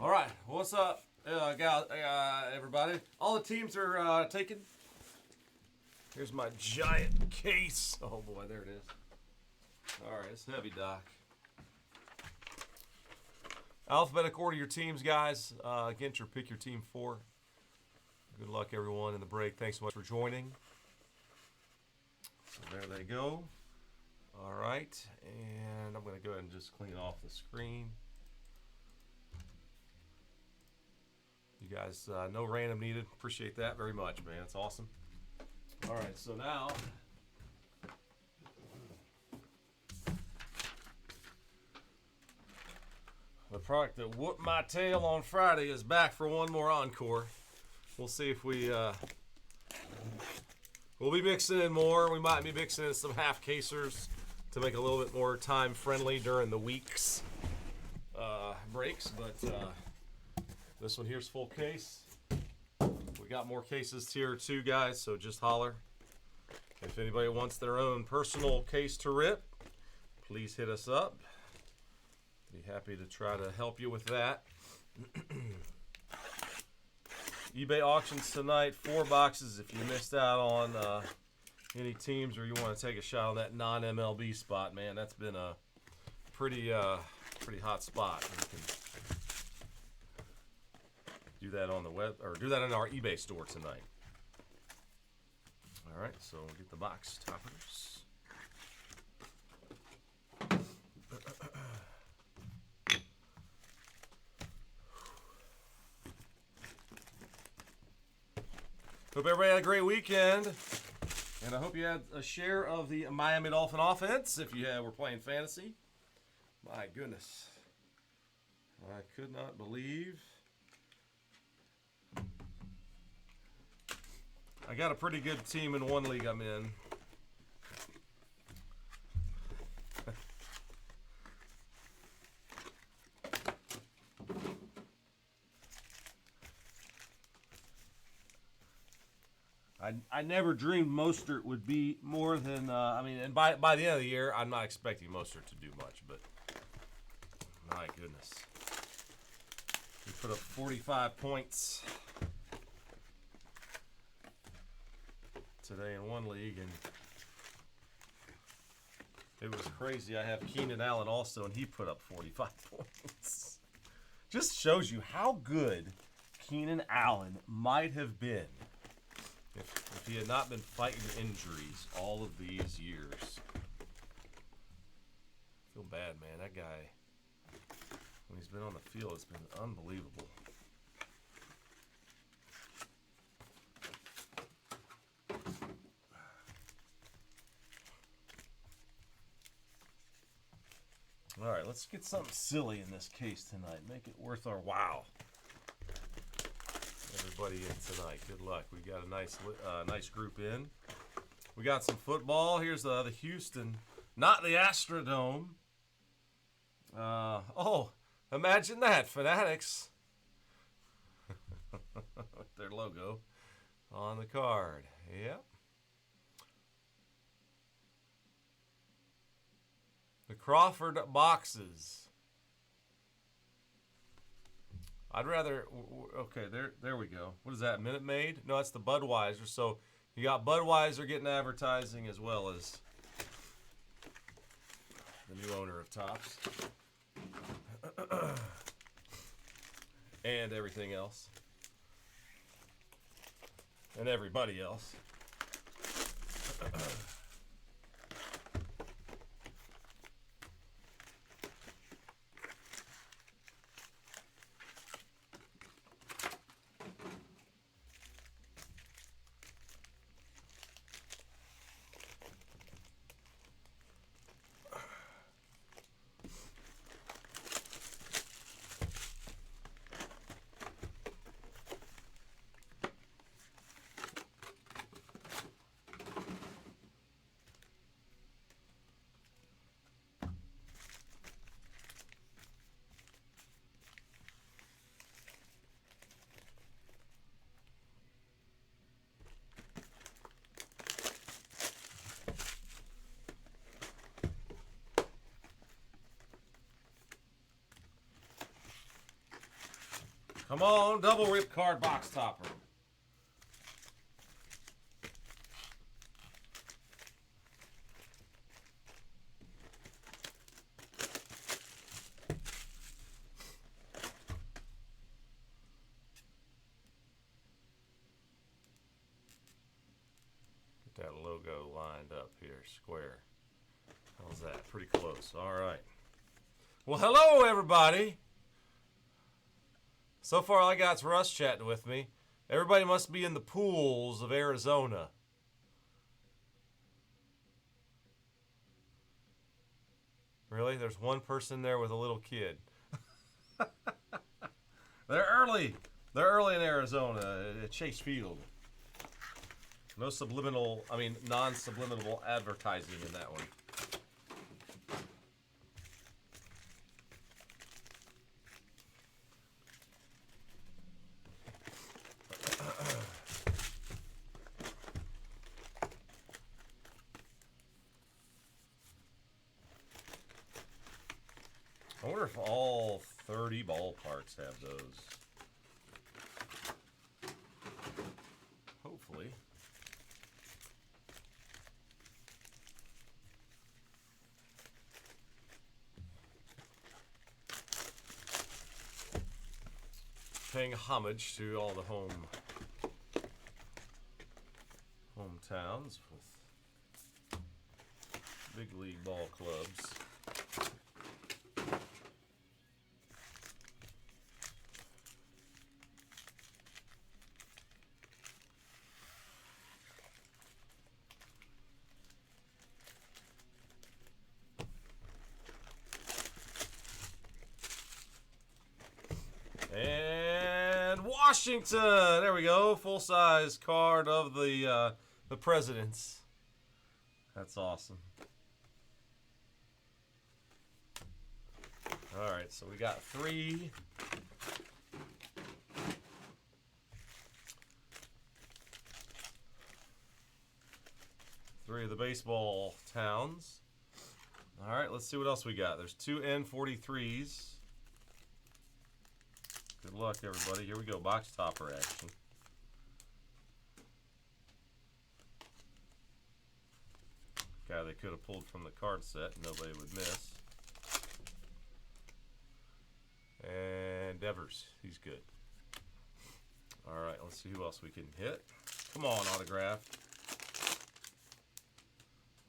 All right, what's up, everybody? All the teams are taken. Here's my giant case. Oh boy, there it is. All right, it's heavy, Doc. Alphabetical order your teams, guys. Ginter, pick your team 4. Good luck, everyone, in the break. Thanks so much for joining. So there they go. All right, and I'm going to go ahead and just clean off the screen. You guys, no random needed. Appreciate that very much, man. It's awesome. All right, so now the product that whooped my tail on Friday is back for one more encore. We'll see if we'll be mixing in more. We might be mixing in some half casers to make it a little bit more time friendly during the week's breaks, but this one here's full case. We got more cases here too, guys, so just holler. If anybody wants their own personal case to rip, please hit us up. Be happy to try to help you with that. eBay auctions tonight, 4 boxes. If you missed out on any teams or you want to take a shot on that non-MLB spot, man, that's been a pretty hot spot. You can do that on the web, or do that in our eBay store tonight. All right, so we'll get the box toppers. Hope everybody had a great weekend, and I hope you had a share of the Miami Dolphin offense if you were playing fantasy. My goodness, I could not believe. I got a pretty good team in one league I'm in. I never dreamed Mostert would be more than, and by the end of the year, I'm not expecting Mostert to do much, but my goodness. He put up 45 points today in one league, and it was crazy. I have Keenan Allen also, and he put up 45 points. Just shows you how good Keenan Allen might have been if he had not been fighting injuries all of these years. I feel bad, man. That guy, when he's been on the field, it's been unbelievable. All right, let's get something silly in this case tonight. Make it worth our while. Everybody in tonight. Good luck. We got a nice group in. We got some football. Here's the Houston, not the Astrodome. Imagine that, Fanatics. With their logo on the card. Yep. The Crawford boxes. I'd rather, okay, there we go. What is that, Minute Maid? No, that's the Budweiser. So you got Budweiser getting advertising as well as the new owner of Topps. And everything else. And everybody else. Come on, double rip card box topper. Get that logo lined up here, square. How's that? Pretty close. All right. Well, hello, everybody. So far, all I got's Russ chatting with me. Everybody must be in the pools of Arizona. Really? There's one person there with a little kid. They're early. They're early in Arizona at Chase Field. No non-subliminal advertising in that one. I wonder if all 30 ballparks have those. Hopefully. Paying homage to all the hometowns with big league ball clubs. And Washington, there we go, full-size card of the presidents. That's awesome. All right, so we got three. Three of the baseball towns. All right, let's see what else we got. There's two N43s. Good luck, everybody. Here we go. Box topper action. Guy they could have pulled from the card set. Nobody would miss. And Devers. He's good. All right. Let's see who else we can hit. Come on, autograph.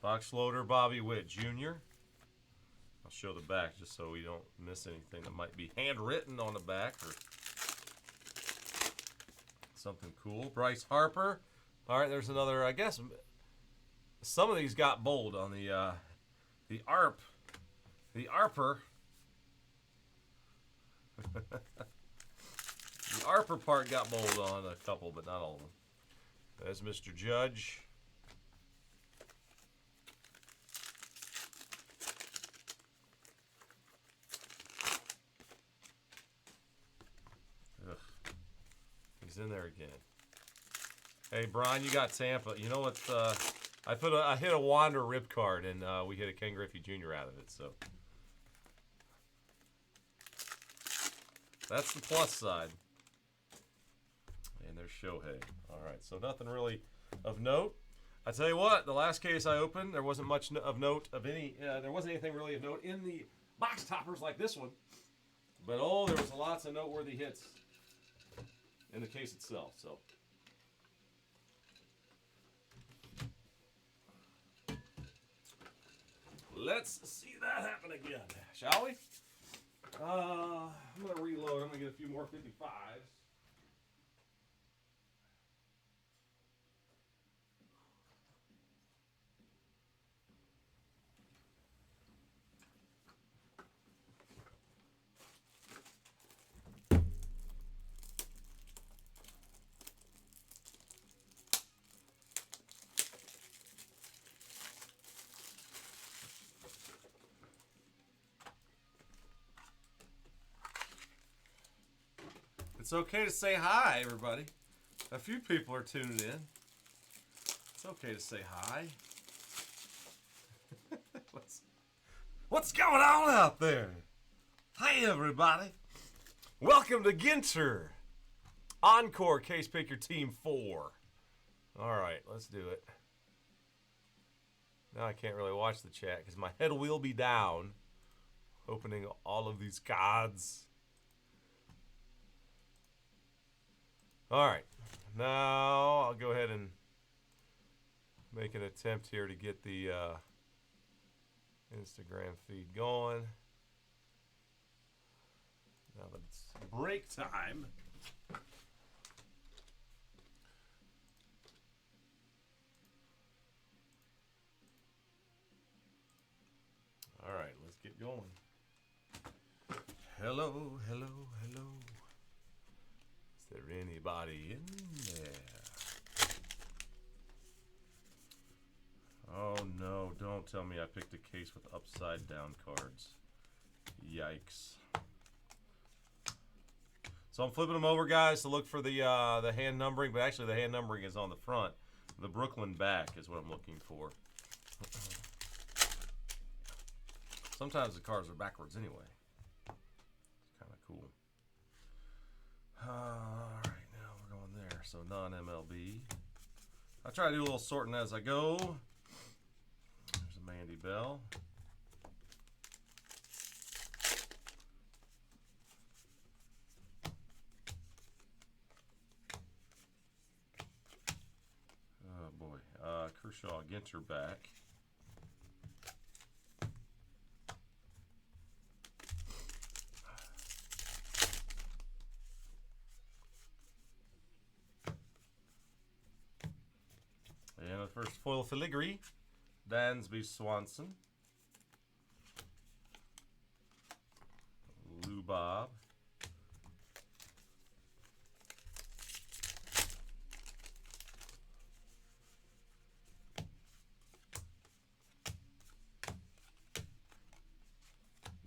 Box loader, Bobby Witt Jr. I'll show the back just so we don't miss anything that might be handwritten on the back or something cool. Bryce Harper. All right, there's another. I guess some of these got bold on the ARP. The ARPer. The ARPer part got bold on a couple, but not all of them. There's Mr. Judge. He's in there again. Hey, Brian, you got Tampa. You know what? I hit a Wander rip card, and we hit a Ken Griffey Jr. out of it. So that's the plus side. And there's Shohei. All right, so nothing really of note. I tell you what, the last case I opened, there wasn't much of note of any. There wasn't anything really of note in the box toppers like this one. But oh, there was lots of noteworthy hits in the case itself. So let's see that happen again, shall we? I'm going to reload. I'm going to get a few more 55s. It's okay to say hi, everybody. A few people are tuning in. It's okay to say hi. What's going on out there? Hi, everybody. Welcome to Ginter. Encore case pick your team 4. All right, let's do it. Now I can't really watch the chat because my head will be down opening all of these cards. All right, now I'll go ahead and make an attempt here to get the Instagram feed going. Now that it's break time. All right, let's get going. Hello, hello, hello. Is there anybody in there? Oh no, don't tell me I picked a case with upside down cards. Yikes. So I'm flipping them over, guys, to look for the hand numbering, but actually the hand numbering is on the front. The Brooklyn back is what I'm looking for. Sometimes the cards are backwards anyway. It's kind of cool. All right, now we're going there. So non-MLB. I try to do a little sorting as I go. There's a Mandy Bell. Oh boy, Kershaw, Ginter back. And the first foil filigree, Dansby Swanson, Lou Bob,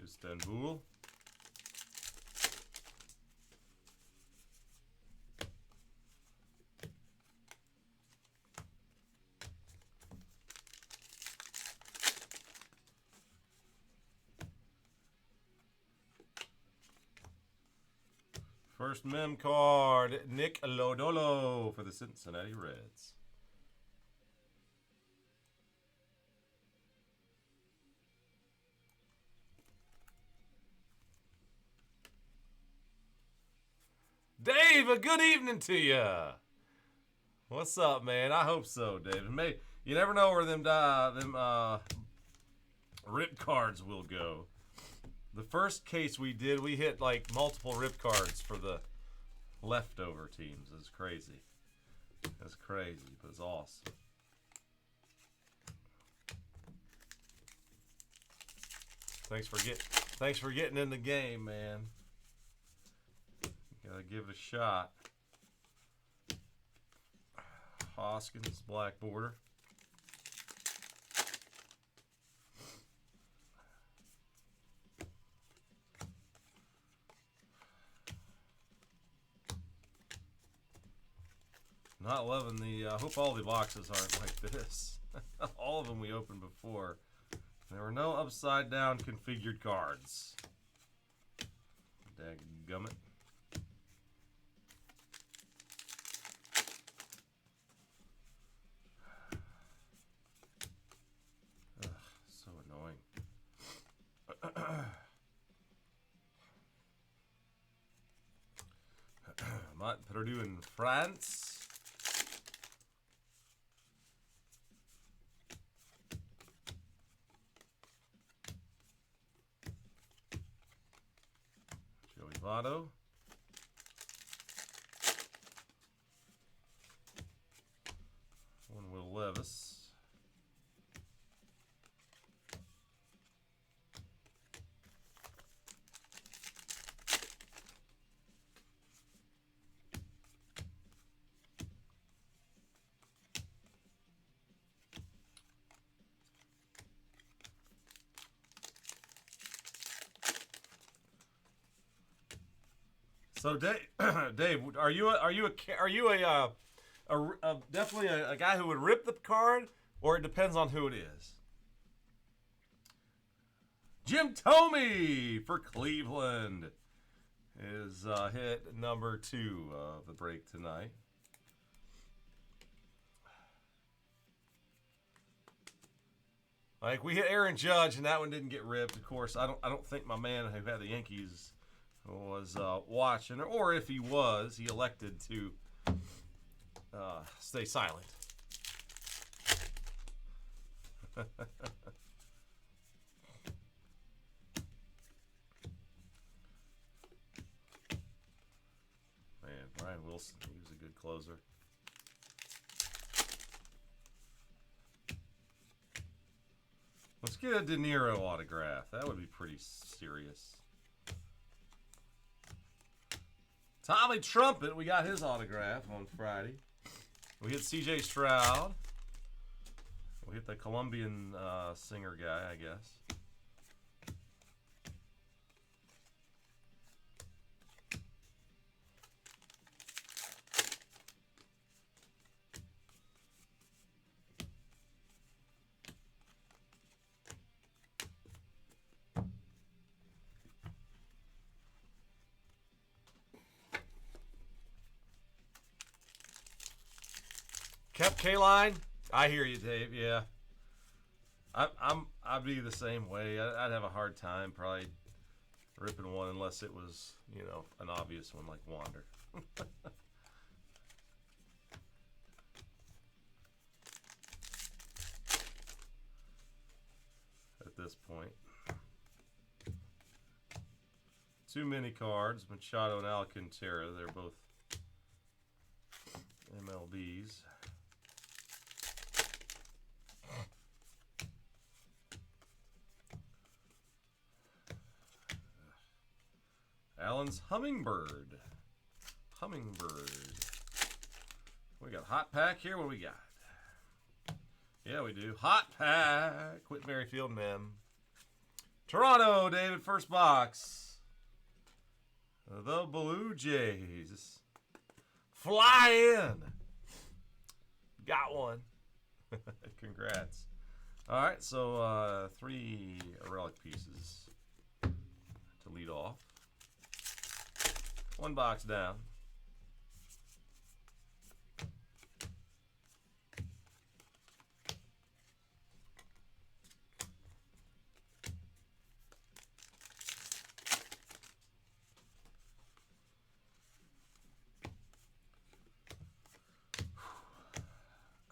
Istanbul, first mem card, Nick Lodolo for the Cincinnati Reds. Dave, a good evening to you. What's up, man? I hope so, Dave. You never know where them rip cards will go. The first case we did, we hit like multiple rip cards for the leftover teams. It's crazy. It's crazy, but it's awesome. Thanks for getting in the game, man. Gotta give it a shot. Hoskins, black border. Not loving the, I hope all the boxes aren't like this. All of them we opened before. There were no upside down configured cards. Dadgummit. Ugh, so annoying. Matt Perdue in France. Joey Votto. One Will Levis. So Dave, are you definitely a guy who would rip the card, or it depends on who it is? Jim Thome for Cleveland. is hit number 2 of the break tonight. Like, we hit Aaron Judge, and that one didn't get ripped. Of course, I don't think my man who had the Yankees was watching, or if he was, he elected to stay silent. Man, Brian Wilson, he was a good closer. Let's get a De Niro autograph. That would be pretty serious. Tommy Trumpet, we got his autograph on Friday. We hit C.J. Stroud. We hit the Colombian singer guy, I guess. Kept K-Line. I hear you, Dave. Yeah, I'd be the same way. I'd have a hard time probably ripping one unless it was, you know, an obvious one like Wander. At this point, too many cards. Machado and Alcantara. They're both MLBs. Allen's Hummingbird. We got Hot Pack here. What do we got? Yeah, we do. Hot Pack. Whit Merrifield, man. Toronto, David, first box. The Blue Jays. Fly in. Got one. Congrats. All right, so 3 relic pieces to lead off. 1 box down.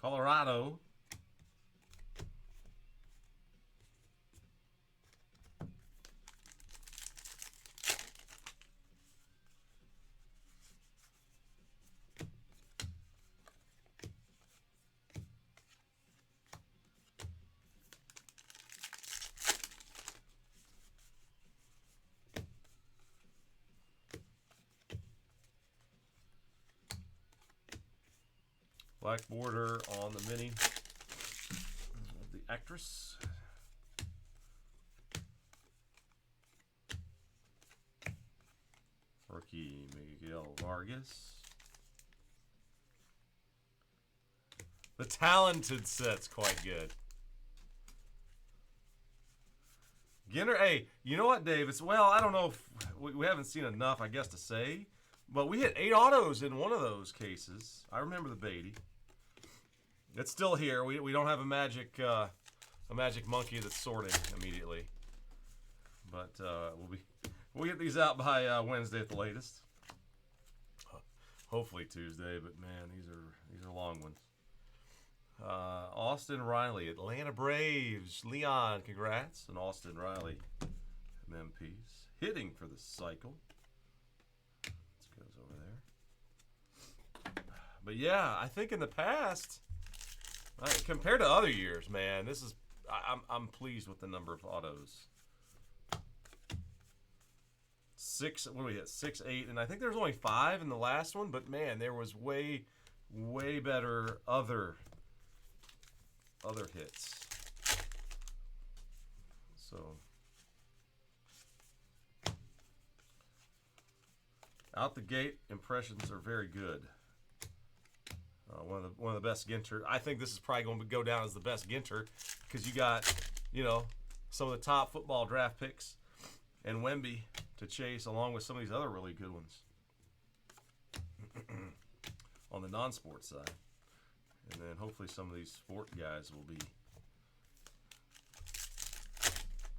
Colorado. Black border on the mini of the actress. Rookie Miguel Vargas. The talented set's quite good. Ginter, hey, you know what, Dave? Well, I don't know if we haven't seen enough, I guess, to say, but we hit 8 autos in one of those cases. I remember the Beatty. It's still here. We don't have a magic monkey that's sorting immediately, but we'll get these out by Wednesday at the latest. Hopefully Tuesday, but man, these are long ones. Austin Riley, Atlanta Braves. Leon, congrats. And Austin Riley, MPs. Hitting for the cycle. This goes over there. But yeah, I think in the past, compared to other years, man, this is I'm pleased with the number of autos. 6, what do we hit? 6, 8, and I think there was only 5 in the last one, but man, there was way better other hits. So out the gate, impressions are very good. One of the best Ginter. I think this is probably going to go down as the best Ginter because you got, you know, some of the top football draft picks and Wemby to chase, along with some of these other really good ones on the non-sport side. And then hopefully some of these sport guys will be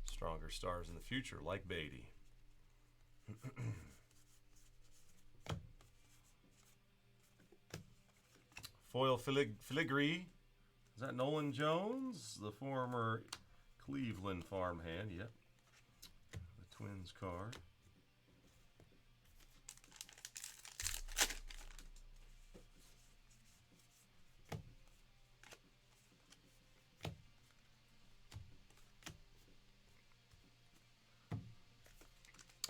stronger stars in the future, like Beatty. Foil filigree. Is that Nolan Jones, the former Cleveland farmhand? Yep. The Twins card.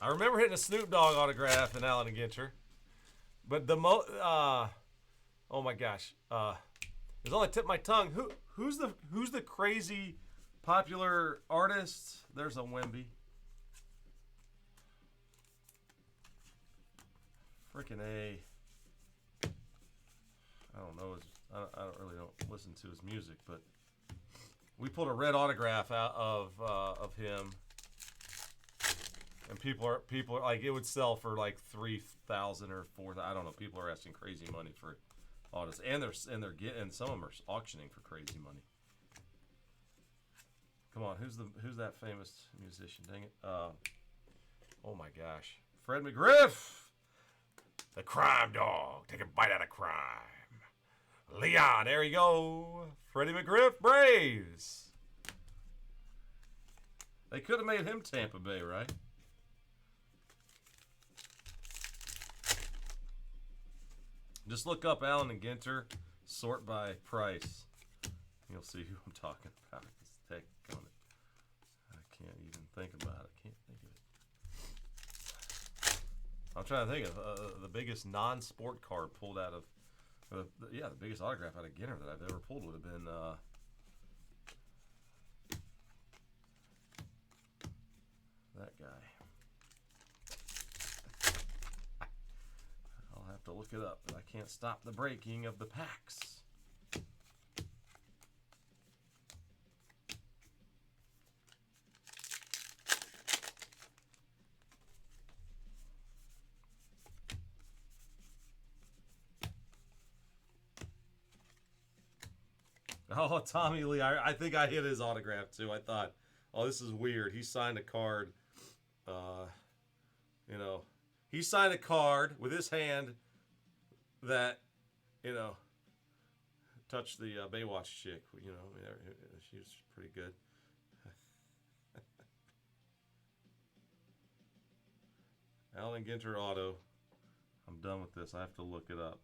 I remember hitting a Snoop Dogg autograph in Allen and Ginter, but oh my gosh, it's only tipped my tongue. Who's the crazy popular artist? There's a Wemby. Freaking A. I don't know. I don't really listen to his music, but we pulled a red autograph out of him. And people are like, it would sell for like 3,000 or 4,000. I don't know. People are asking crazy money for autos, and they're getting, some of them are auctioning for crazy money. Come on, who's that famous musician? Dang it! Oh my gosh, Fred McGriff, the crime dog. Take a bite out of crime. Leon, there you go. Freddie McGriff, Braves. They could have made him Tampa Bay, right? Just look up Allen and Ginter, sort by price. You'll see who I'm talking about. Take on it. I can't even think about it. I can't think of it. I'm trying to think of the biggest non-sport card pulled out of, the biggest autograph out of Ginter that I've ever pulled would have been that guy. I'll have to look it up, but I can't stop the breaking of the packs. Oh, Tommy Lee. I think I hit his autograph too. I thought, oh, this is weird. He signed a card. He signed a card with his hand that, touched the Baywatch chick. She was pretty good. Allen Ginter auto. I'm done with this. I have to look it up.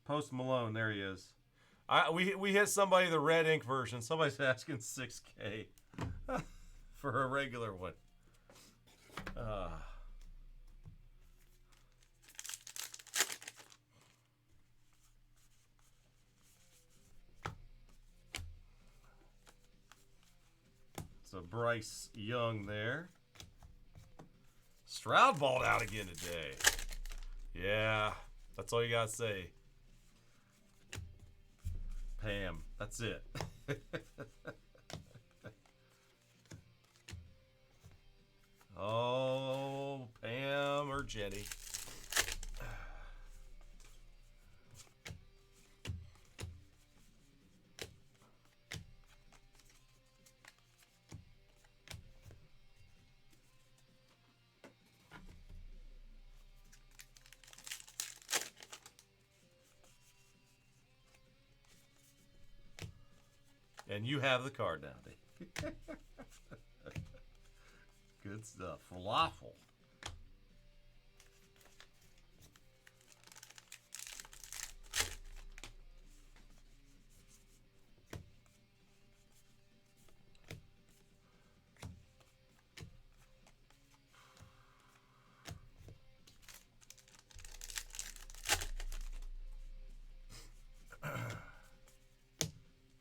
Post Malone, there he is. We hit somebody the red ink version. Somebody's asking $6K for a regular one. So Bryce Young there. Stroud balled out again today. Yeah, that's all you gotta say. Pam, that's it. Oh, Pam or Jenny. And you have the card now, Dave. Good stuff. Falafel.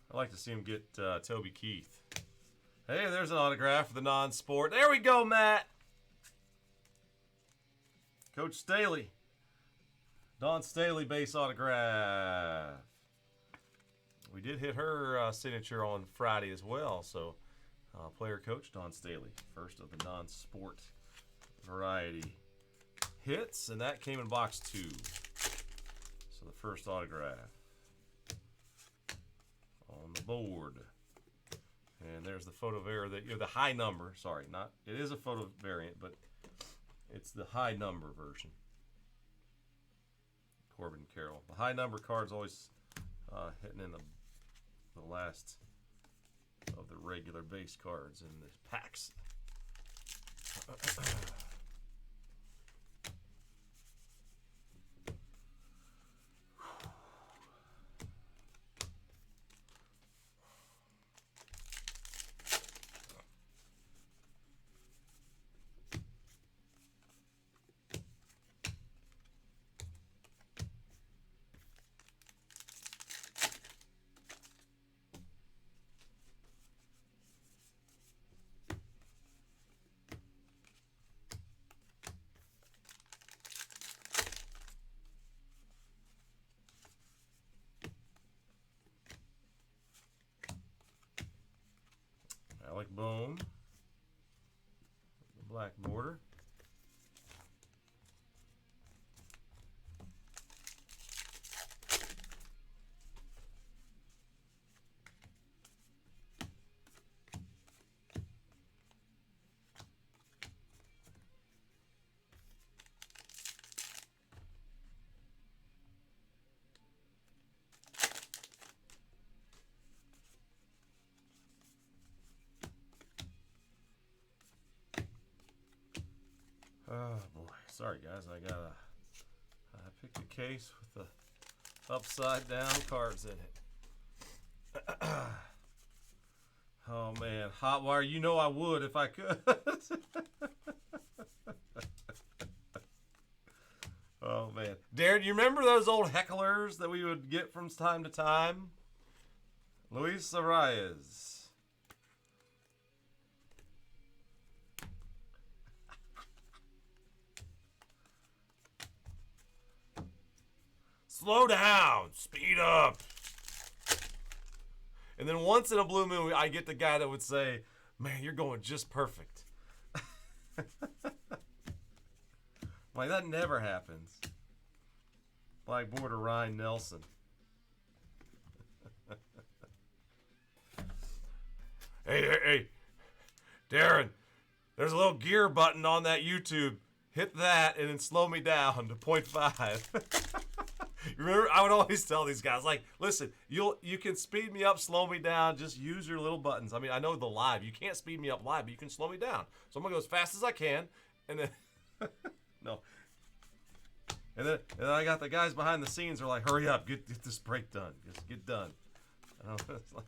I'd like to see him get Toby Keith. Hey, there's an autograph for the non-sport. There we go, Matt. Coach Staley. Dawn Staley base autograph. We did hit her signature on Friday as well. So, player coach Dawn Staley, first of the non-sport variety hits, and that came in box 2. So the first autograph on the board. And there's the photo variant, the high number. Sorry, not it is a photo variant, but it's the high number version. Corbin Carroll. The high number card's always hitting in the last of the regular base cards in the packs. Alec Bohm, the black border. Oh boy, sorry guys, I picked a case with the upside down cards in it. Oh man, hot wire, you know I would if I could. Oh man. Darren, you remember those old hecklers that we would get from time to time? Luis Arias. Slow down, speed up. And then once in a blue moon, I get the guy that would say, man, you're going just perfect. Like, that never happens. Black border Ryan Nelson. Hey, Darren, there's a little gear button on that YouTube. Hit that and then slow me down to 0.5. Remember, I would always tell these guys, like, listen, you can speed me up, slow me down, just use your little buttons. I mean, I know the live, you can't speed me up live, but you can slow me down. So I'm gonna go as fast as I can, and then no. And then I got the guys behind the scenes are like, hurry up, get this break done. Just get done. I don't know, it's like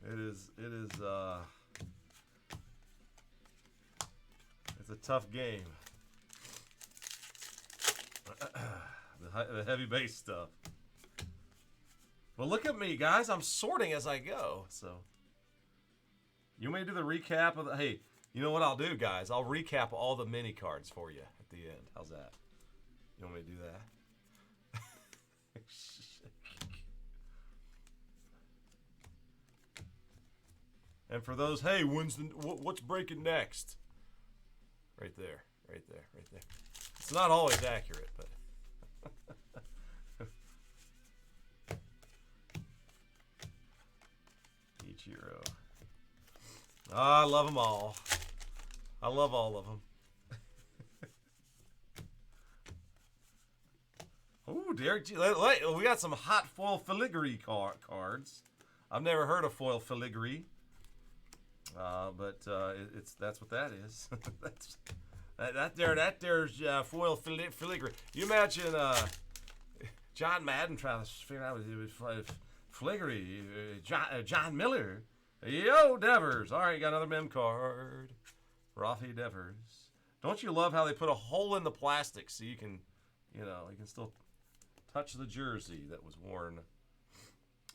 it is it's a tough game. The heavy base stuff. Well, look at me, guys. I'm sorting as I go. So, you want me to do the recap of the? Hey, you know what I'll do, guys? I'll recap all the mini cards for you at the end. How's that? You want me to do that? And for those, hey, what's breaking next? Right there. It's not always accurate, but. Ichiro. I love them all. I love all of them. Ooh, Derek, we got some hot foil filigree cards. I've never heard of foil filigree. But that's what that is. There's foil filigree. You imagine John Madden trying to figure out filigree. John Miller. Yo, Devers. All right, you got another mem card. Rafi Devers. Don't you love how they put a hole in the plastic so you can still touch the jersey that was worn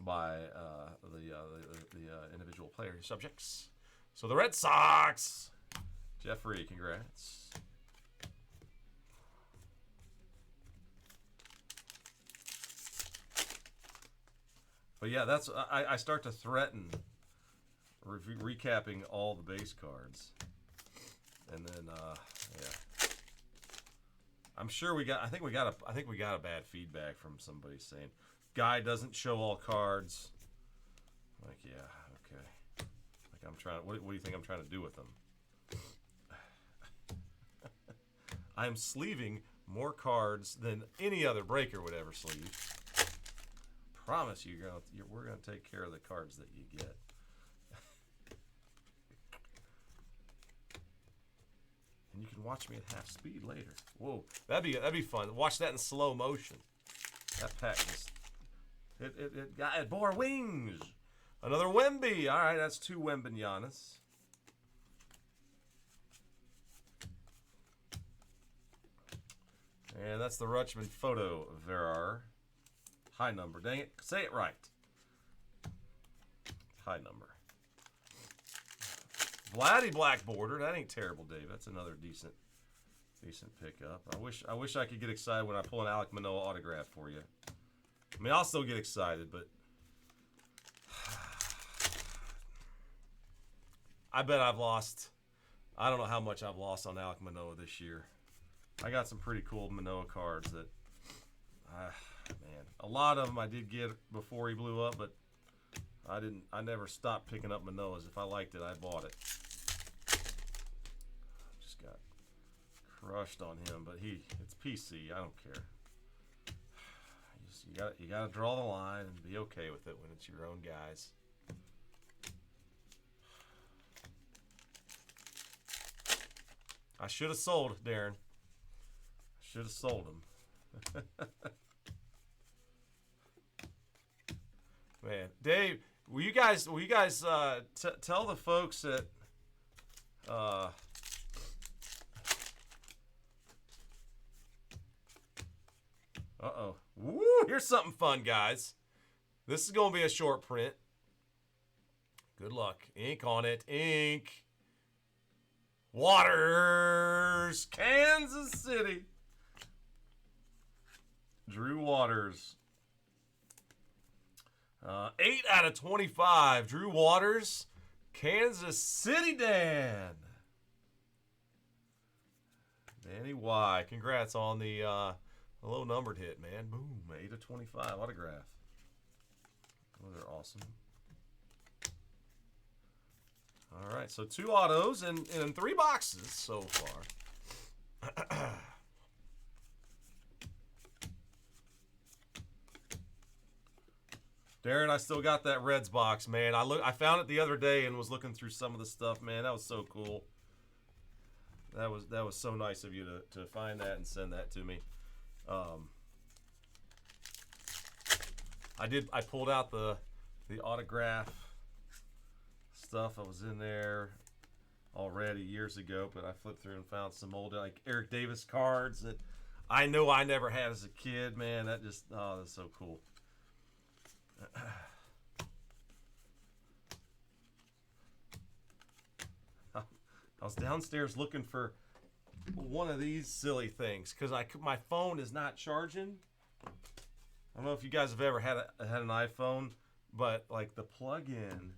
by the individual player subjects. So the Red Sox. Jeffrey, congrats. But yeah, that's I start to threaten recapping all the base cards, and then yeah, I'm sure I think we got a bad feedback from somebody saying guy doesn't show all cards. Like, yeah, okay. Like, I'm trying. What do you think I'm trying to do with them? I am sleeving more cards than any other breaker would ever sleeve. Promise you, we're gonna take care of the cards that you get. And you can watch me at half speed later. Whoa, that'd be fun. Watch that in slow motion. That pack just it bore wings. Another Wemby. All right, that's 2 Wembanyama's. And that's the Rutschman photo Verar. High number. Dang it. Say it right. High number. Vladdy black border. That ain't terrible, Dave. That's another decent pickup. I wish I could get excited when I pull an Alek Manoah autograph for you. I mean, I'll still get excited, but I bet I've lost. I don't know how much I've lost on Alek Manoah this year. I got some pretty cool Manoah cards that, man, a lot of them I did get before he blew up, but I never stopped picking up Manoahs. If I liked it, I bought it. Just got crushed on him, but it's PC. I don't care. You gotta draw the line and be okay with it when it's your own guys. I should have sold Darren. Should have sold him. Man, Dave, will you guys tell the folks that uh-oh. Woo, here's something fun, guys. This is going to be a short print. Good luck. Ink on it. Ink. Waters. Kansas City. Drew Waters. 8 out of 25. Drew Waters. Kansas City Dan. Danny Y. Congrats on the low numbered hit, man. Boom. 8 of 25 autograph. Those are awesome. All right, so 2 autos and 3 boxes so far. Darren, I still got that Reds box, man. I found it the other day and was looking through some of the stuff, man. That was so cool. That was so nice of you to find that and send that to me. I pulled out the autograph stuff. I was in there already years ago, but I flipped through and found some old like Eric Davis cards that I know I never had as a kid, man. That's so cool. I was downstairs looking for one of these silly things because my phone is not charging. I don't know if you guys have ever had an iPhone, but like the plug-in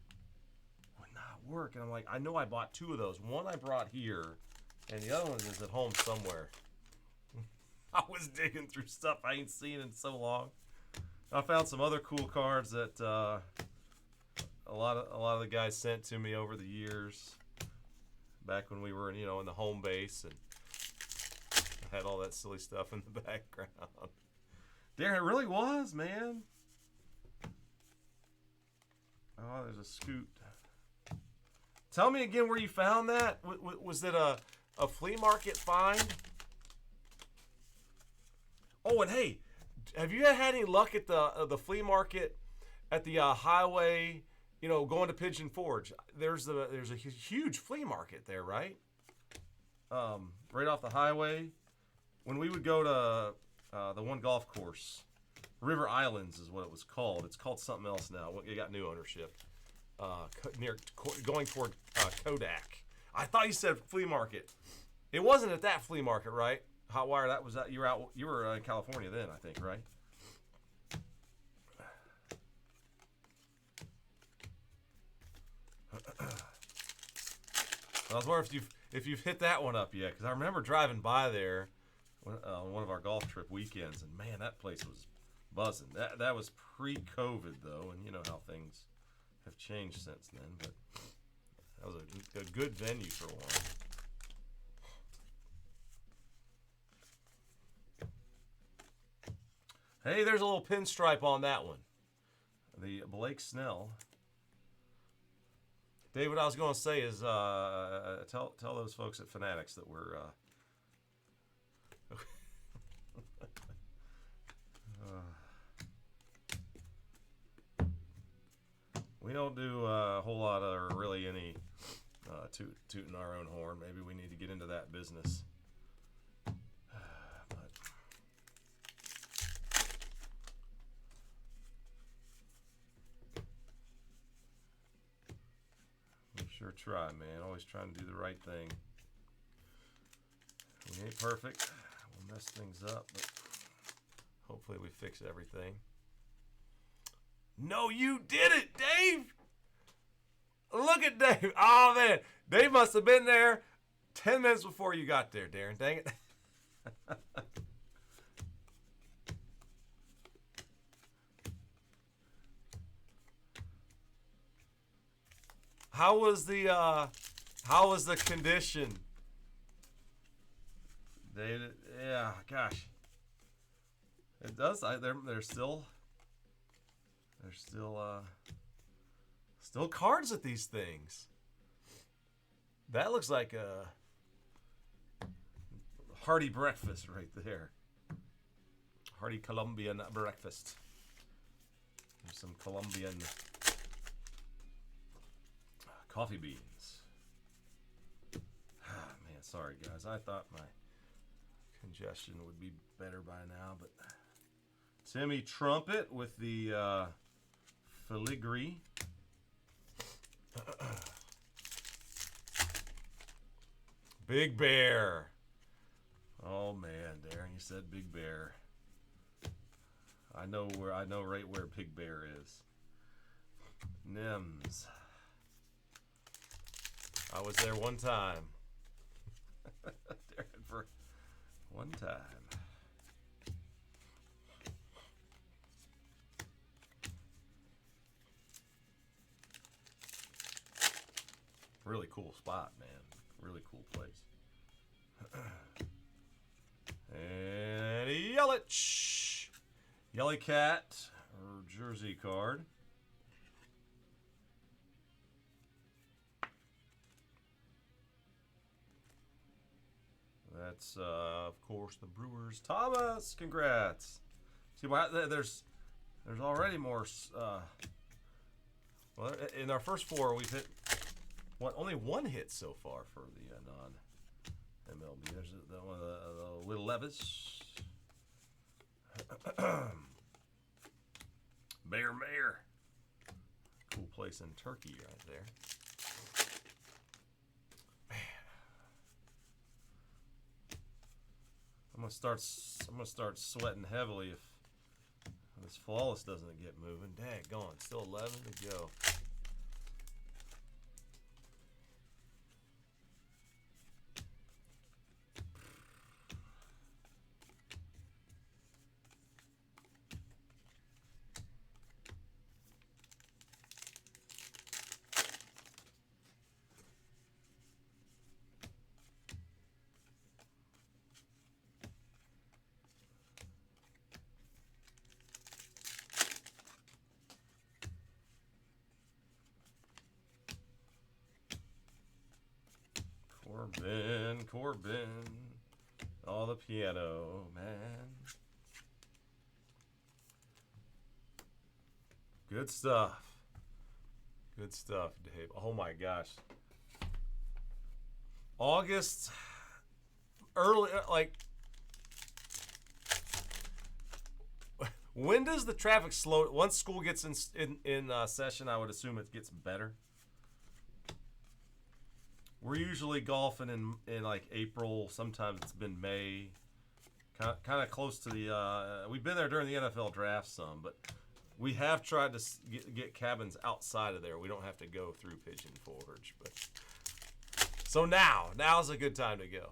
would not work, and I'm like, I know I bought 2 of those. One I brought here, and the other one is at home somewhere. I was digging through stuff I ain't seen in so long. I found some other cool cards that a lot of the guys sent to me over the years, back when we were in the home base, and I had all that silly stuff in the background. There it really was, man. Oh, there's a scoot. Tell me again where you found that. Was it a flea market find? Oh, and hey, have you had any luck at the flea market at the highway? Going to Pigeon Forge. There's a huge flea market there, right? Right off the highway. When we would go to the one golf course, River Islands is what it was called. It's called something else now. It got new ownership. going toward Kodak. I thought you said flea market. It wasn't at that flea market, right? Hotwire. That was you were out. You were in California then, I think, right? I was wondering if you've hit that one up yet, because I remember driving by there on one of our golf trip weekends, and man, that place was buzzing. That was pre-COVID though, and you know how things have changed since then. But that was a good venue for one. Hey, there's a little pinstripe on that one. The Blake Snell. Dave, what I was going to say is tell those folks at Fanatics that we're we don't do a whole lot of or really any tooting our own horn. Maybe we need to get into that business. But we sure try, man. Always trying to do the right thing. We ain't perfect. We'll mess things up, but hopefully we fix everything. No, you did it, Dave! Look at Dave. Oh, man. Dave must have been there 10 minutes before you got there, Darren. Dang it. How was the condition? Yeah, gosh. It does. There's still cards at these things. That looks like a hearty breakfast right there. Hearty Colombian breakfast. There's some Colombian coffee beans. Man, sorry guys. I thought my congestion would be better by now, but Timmy Trumpet with the filigree. Big Bear. Oh man, Darren, you said Big Bear. I know right where Big Bear is. Nims. I was there one time. Darren, for one time. Really cool spot, man. Really cool place. And Yelich. Yelly Cat, or jersey card. That's, of course, the Brewers. Thomas, congrats. See, there's already more. Well, in our first four, we've hit only one hit so far for the non-MLB. There's one of the Will Levis. Mayor. Cool place in Turkey right there. I'm gonna start sweating heavily if this flawless doesn't get moving. Daggone, still 11 to go. Corbin. Oh, the piano, man. Good stuff. Good stuff, Dave. Oh my gosh. August, early, like, When does the traffic slow? Once school gets in session, I would assume it gets better. We're usually golfing in like April. Sometimes it's been May. Kind of close to the. We've been there during the NFL draft some, but we have tried to get cabins outside of there. We don't have to go through Pigeon Forge, but so now's a good time to go.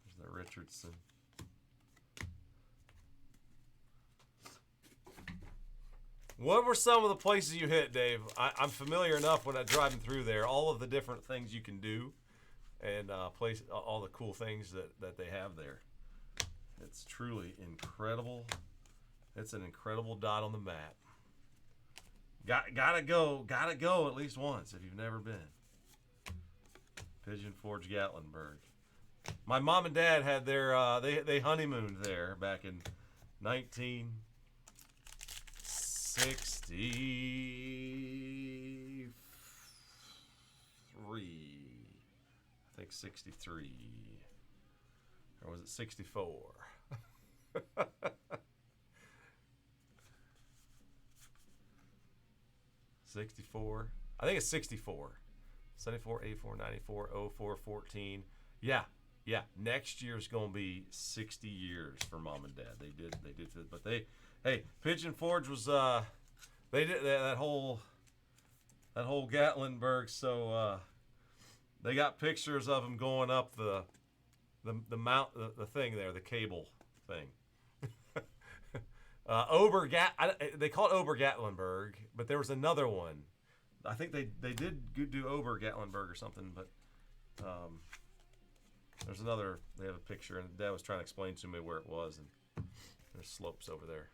There's the Richardson. What were some of the places you hit, Dave? I'm familiar enough when I'm driving through there, all of the different things you can do and all the cool things that they have there. It's truly incredible. It's an incredible dot on the map. Gotta go at least once if you've never been. Pigeon Forge, Gatlinburg. My mom and dad had their they honeymooned there back in 1963. I think 63. Or was it 64? 64. I think it's 64. 74, 84, 94, 04, 14. Yeah. Next year's gonna be 60 years for mom and dad. They did, but Pigeon Forge was they did that whole Gatlinburg. So they got pictures of them going up the mount, the thing there, the cable thing. They call it Ober Gatlinburg, but there was another one. I think they did do Ober Gatlinburg or something, but there's another. They have a picture, and Dad was trying to explain to me where it was, and there's slopes over there.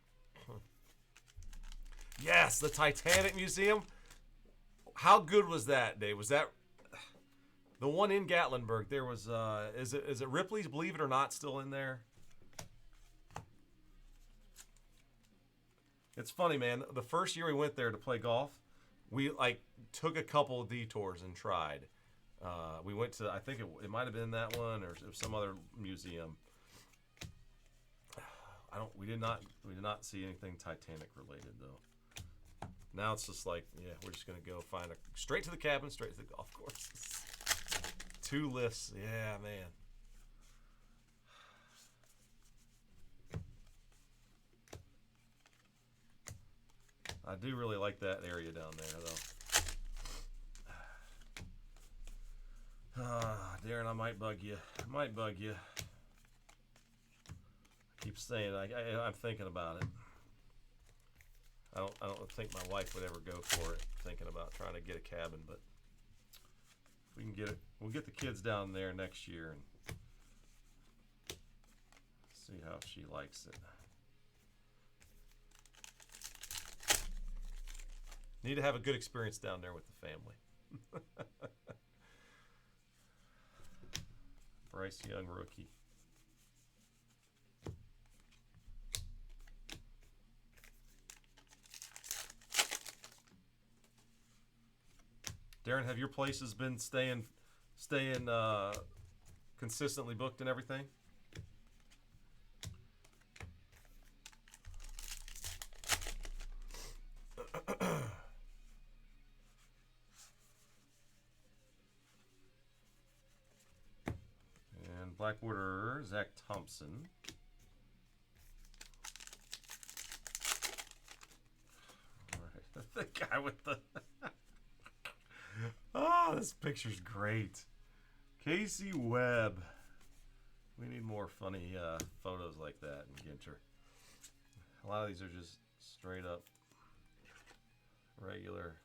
Yes, the Titanic Museum. How good was that, Dave? Was that the one in Gatlinburg? There was is it Ripley's Believe It or Not still in there? It's funny, man. The first year we went there to play golf, we took a couple of detours and tried. We went to, I think it might have been that one or some other museum. We did not see anything Titanic related though. Now it's just like, yeah, we're just gonna go find straight to the cabin, straight to the golf course. 2 lifts, yeah, man. I do really like that area down there, though. Darren, I might bug you. I keep saying I'm thinking about it. I don't think my wife would ever go for it, thinking about trying to get a cabin, but if we can get it, we'll get the kids down there next year and see how she likes it. Need to have a good experience down there with the family. Bryce Young, rookie. Darren, have your places been staying consistently booked and everything? And Blackwater, Zach Thompson. All right. The guy with the oh, this picture's great. Casey Webb. We need more funny photos like that in Ginter. A lot of these are just straight up regular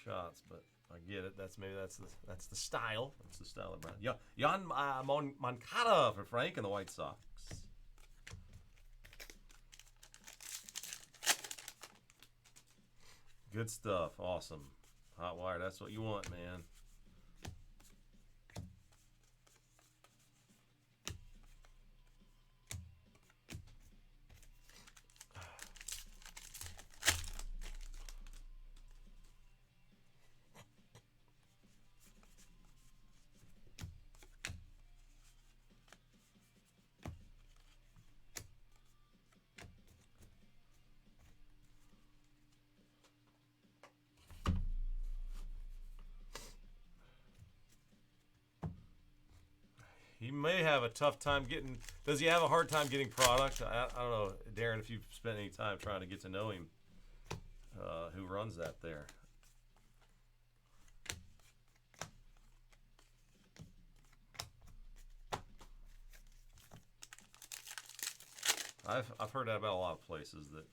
shots, but I get it. That's the style. That's the style of Brown. Jan Moncada for Frank and the White Sox. Good stuff. Awesome. Hot wire. That's what you want, man. he may have a tough time getting. Does he have a hard time getting product? I don't know, Darren, if you've spent any time trying to get to know him, who runs that there. I've heard that about a lot of places that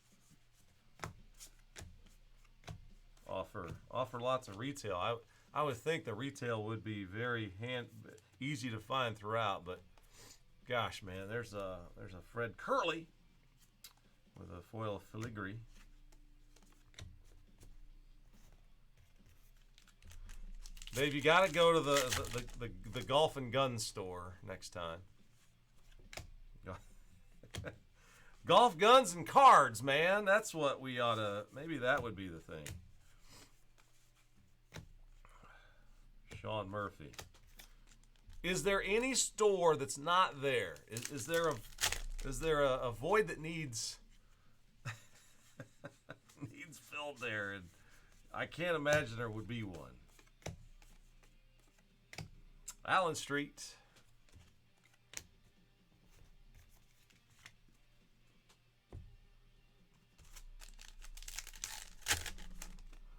offer lots of retail. I would think the retail would be very easy to find throughout, but gosh, man, there's a Fred Curley with a foil filigree. Dave, you got to go to the golf and gun store next time. Golf, guns, and cards, man. That's what we ought to. Maybe that would be the thing. Sean Murphy. Is there any store that's not there? Is there a void that needs filled there? And I can't imagine there would be one. Allen Street.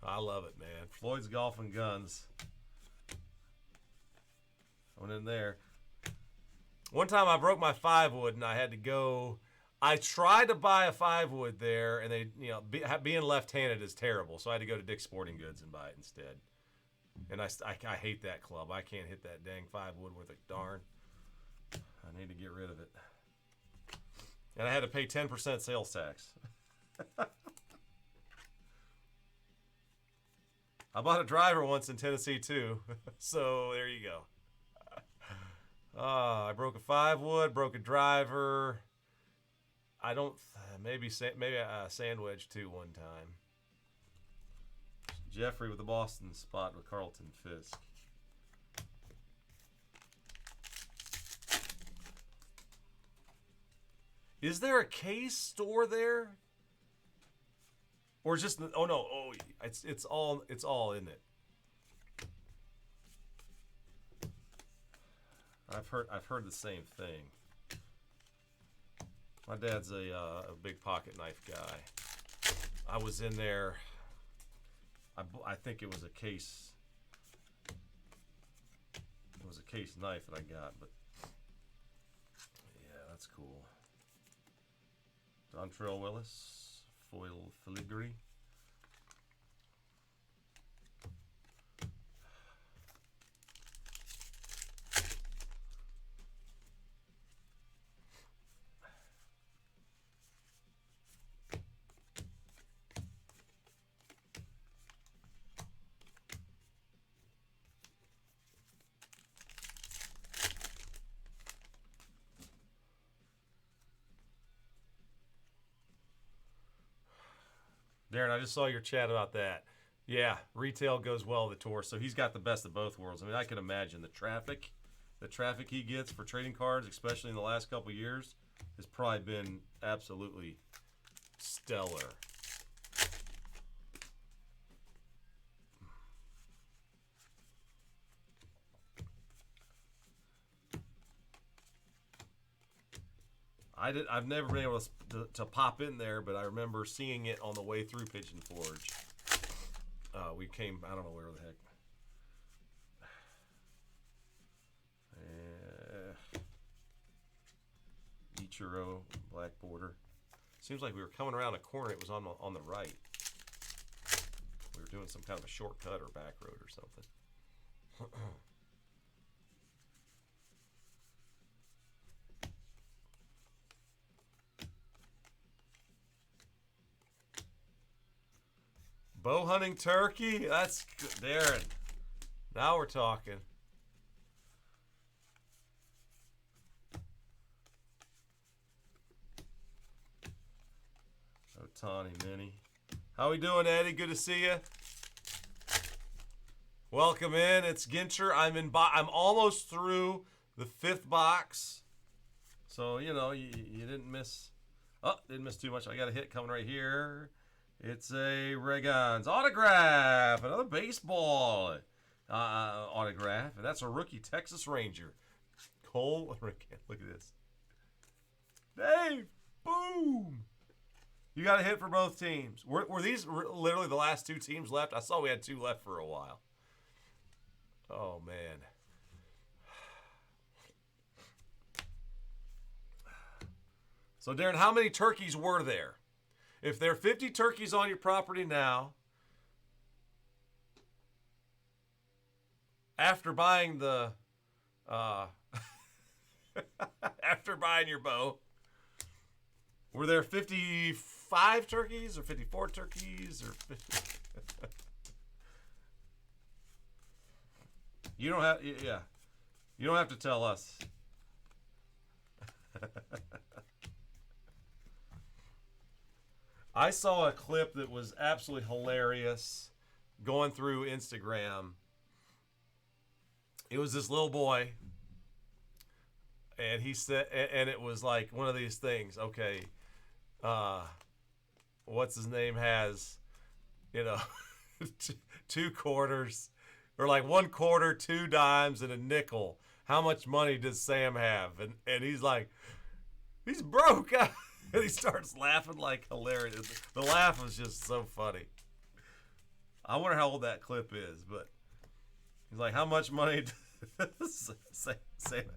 I love it, man. Floyd's Golf and Guns. Went in there. One time I broke my 5-wood and I had to go. I tried to buy a 5-wood there, and they, being left-handed is terrible. So I had to go to Dick's Sporting Goods and buy it instead. And I hate that club. I can't hit that dang 5-wood worth a darn. I need to get rid of it. And I had to pay 10% sales tax. I bought a driver once in Tennessee too. So there you go. I broke a 5-wood, broke a driver. I don't, maybe a sandwich too one time. Jeffrey with the Boston spot with Carlton Fisk. Is there a case store there? Or just, oh no, it's all in it. I've heard the same thing. My dad's a big pocket knife guy. I was in there. I think it was a case. It was a case knife that I got, but yeah, that's cool. Dontrell Willis, foil filigree. Darren, I just saw your chat about that. Yeah, retail goes well with the tour, so he's got the best of both worlds. I mean, I can imagine the traffic he gets for trading cards, especially in the last couple of years, has probably been absolutely stellar. I've never been able to pop in there, but I remember seeing it on the way through Pigeon Forge. We came, I don't know where the heck. Ichiro, black border. Seems like we were coming around a corner. It was on the right. We were doing some kind of a shortcut or back road or something. Bow hunting turkey? That's good. Darren. Now we're talking. Otani Mini. How we doing, Eddie? Good to see you. Welcome in. It's Ginter. I'm almost through the 5th box. So, you didn't miss. Oh, didn't miss too much. I got a hit coming right here. It's a Regon's autograph, another baseball autograph, and that's a rookie Texas Ranger. Cole. Look at this. Dave, boom. You got a hit for both teams. Were these literally the last two teams left? I saw we had two left for a while. Oh, man. So, Darren, how many turkeys were there? If there are 50 turkeys on your property now, after buying the, after buying your bow, were there 55 turkeys or 54 turkeys or 50? You don't have, yeah. You don't have to tell us. I saw a clip that was absolutely hilarious going through Instagram. It was this little boy, and he said, and it was like one of these things. Okay, what's his name has, 2 quarters, or like 1 quarter, 2 dimes, and a nickel. How much money does Sam have? And he's like, he's broke. And he starts laughing like hilarious. The laugh was just so funny. I wonder how old that clip is, but he's like, how much money does Sam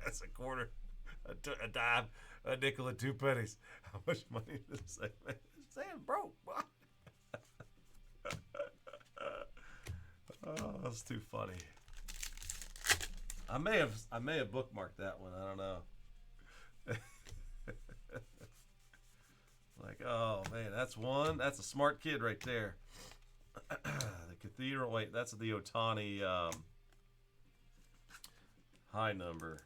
has? A quarter, a dime, a nickel, and 2 pennies. How much money does Sam have? Sam broke. Oh, that's too funny. I may have bookmarked that one. I don't know. Like, oh man, that's one. That's a smart kid right there. The Cathedral. Wait, that's the Otani high number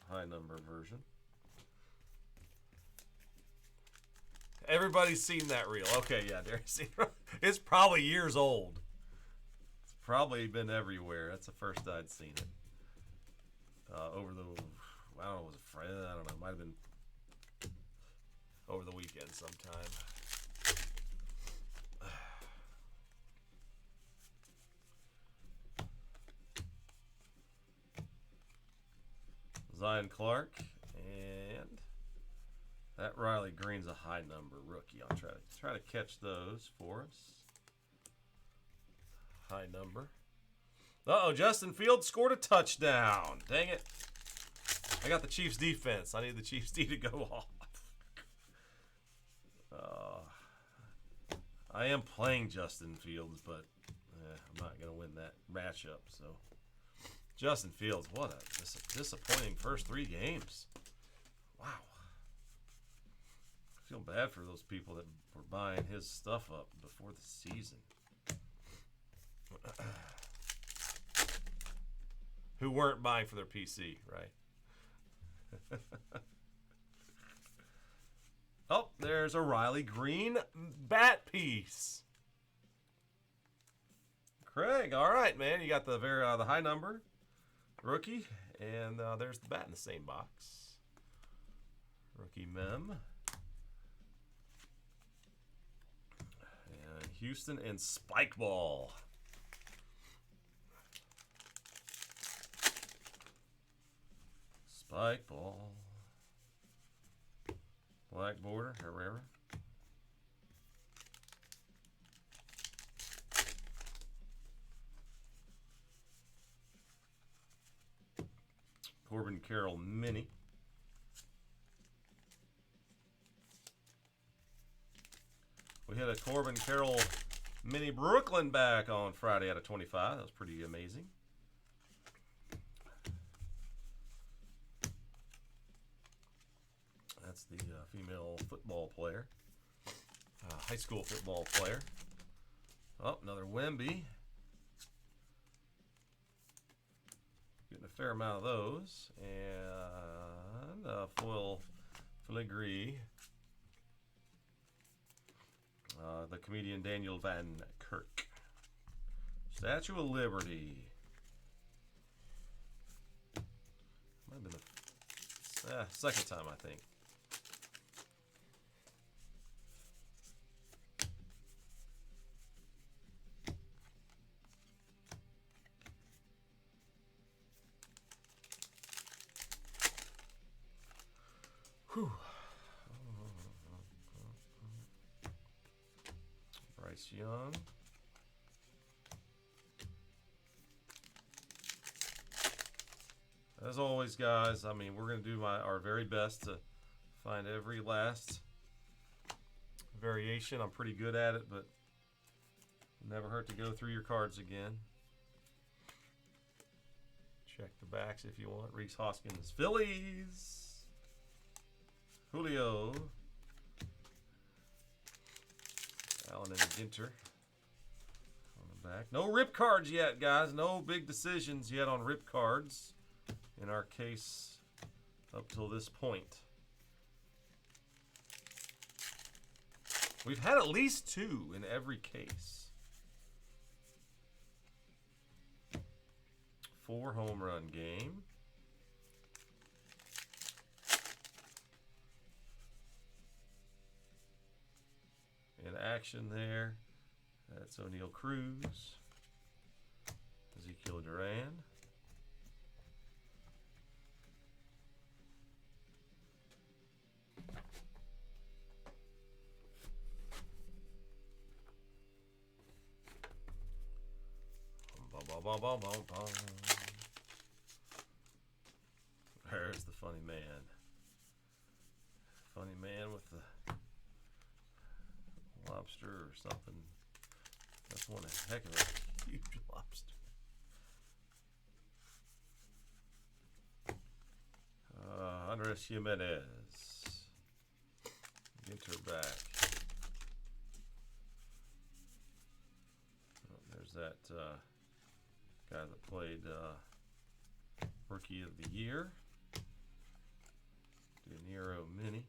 version. Everybody's seen that reel. Okay, yeah, it's probably years old. It's probably been everywhere. That's the first I'd seen it. Over the, I don't know, was it Friday? I don't know. It might have been over the weekend sometime. Zion Clark, and that Riley Green's a high number rookie. I'll try to catch those for us. High number. Uh-oh, Justin Fields scored a touchdown. Dang it. I got the Chiefs defense. I need the Chiefs D to go off. I am playing Justin Fields, but I'm not going to win that matchup. So, Justin Fields, what a disappointing first 3 games. Wow. I feel bad for those people that were buying his stuff up before the season. Who weren't buying for their PC, right? Oh, there's a Riley Green bat piece. Craig, all right, man. You got the the high number rookie, and there's the bat in the same box. Rookie mem. And Houston and Spike Ball. Spike Ball. Black border, Herrera. Corbin Carroll Mini. We had a Corbin Carroll Mini Brooklyn back on Friday out of 25. That was pretty amazing. That's the female football player. High school football player. Oh, another Wemby. Getting a fair amount of those. And foil filigree. The comedian Daniel Van Kirk. Statue of Liberty. Might have been the second time, I think. Whew. Bryce Young. As always, guys, I mean, we're going to do our very best to find every last variation. I'm pretty good at it, but never hurt to go through your cards again. Check the backs if you want. Reese Hoskins, Phillies. Julio. Allen and Ginter on the back. No rip cards yet, guys. No big decisions yet on rip cards in our case up till this point. We've had at least 2 in every case. 4 home run game. In action there, that's O'Neal Cruz, Ezekiel Duran. There's the funny man. Funny man with the lobster or something. That's one heck of a huge lobster. Andres Jimenez. Ginter back. Oh, there's that guy that played Rookie of the Year. De Niro Mini.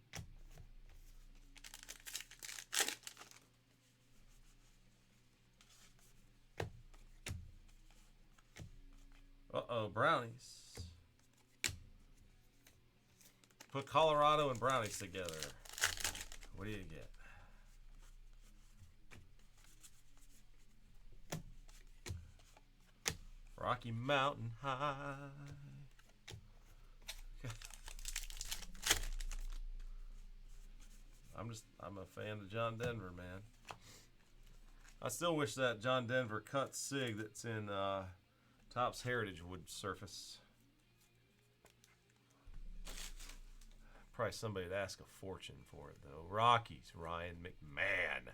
Uh-oh, brownies. Put Colorado and brownies together. What do you get? Rocky Mountain High. I'm a fan of John Denver, man. I still wish that John Denver cut sig that's in Topps Heritage would surface. Probably somebody would ask a fortune for it, though. Rockies, Ryan McMahon.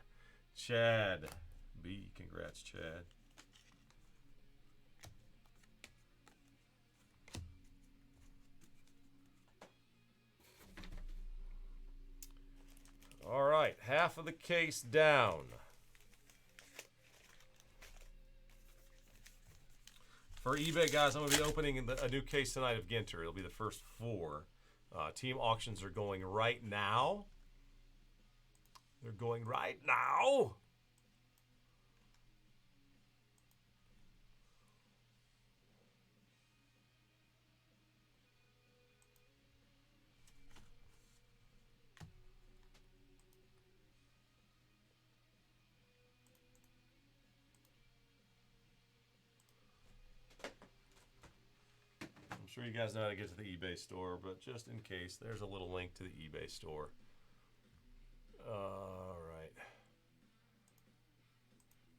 Chad B. Congrats, Chad. All right, half of the case down. For eBay, guys, I'm going to be opening a new case tonight of Ginter. It'll be the first 4. Team auctions are going right now. They're going right now. I'm sure you guys know how to get to the eBay store, but just in case, there's a little link to the eBay store. All right.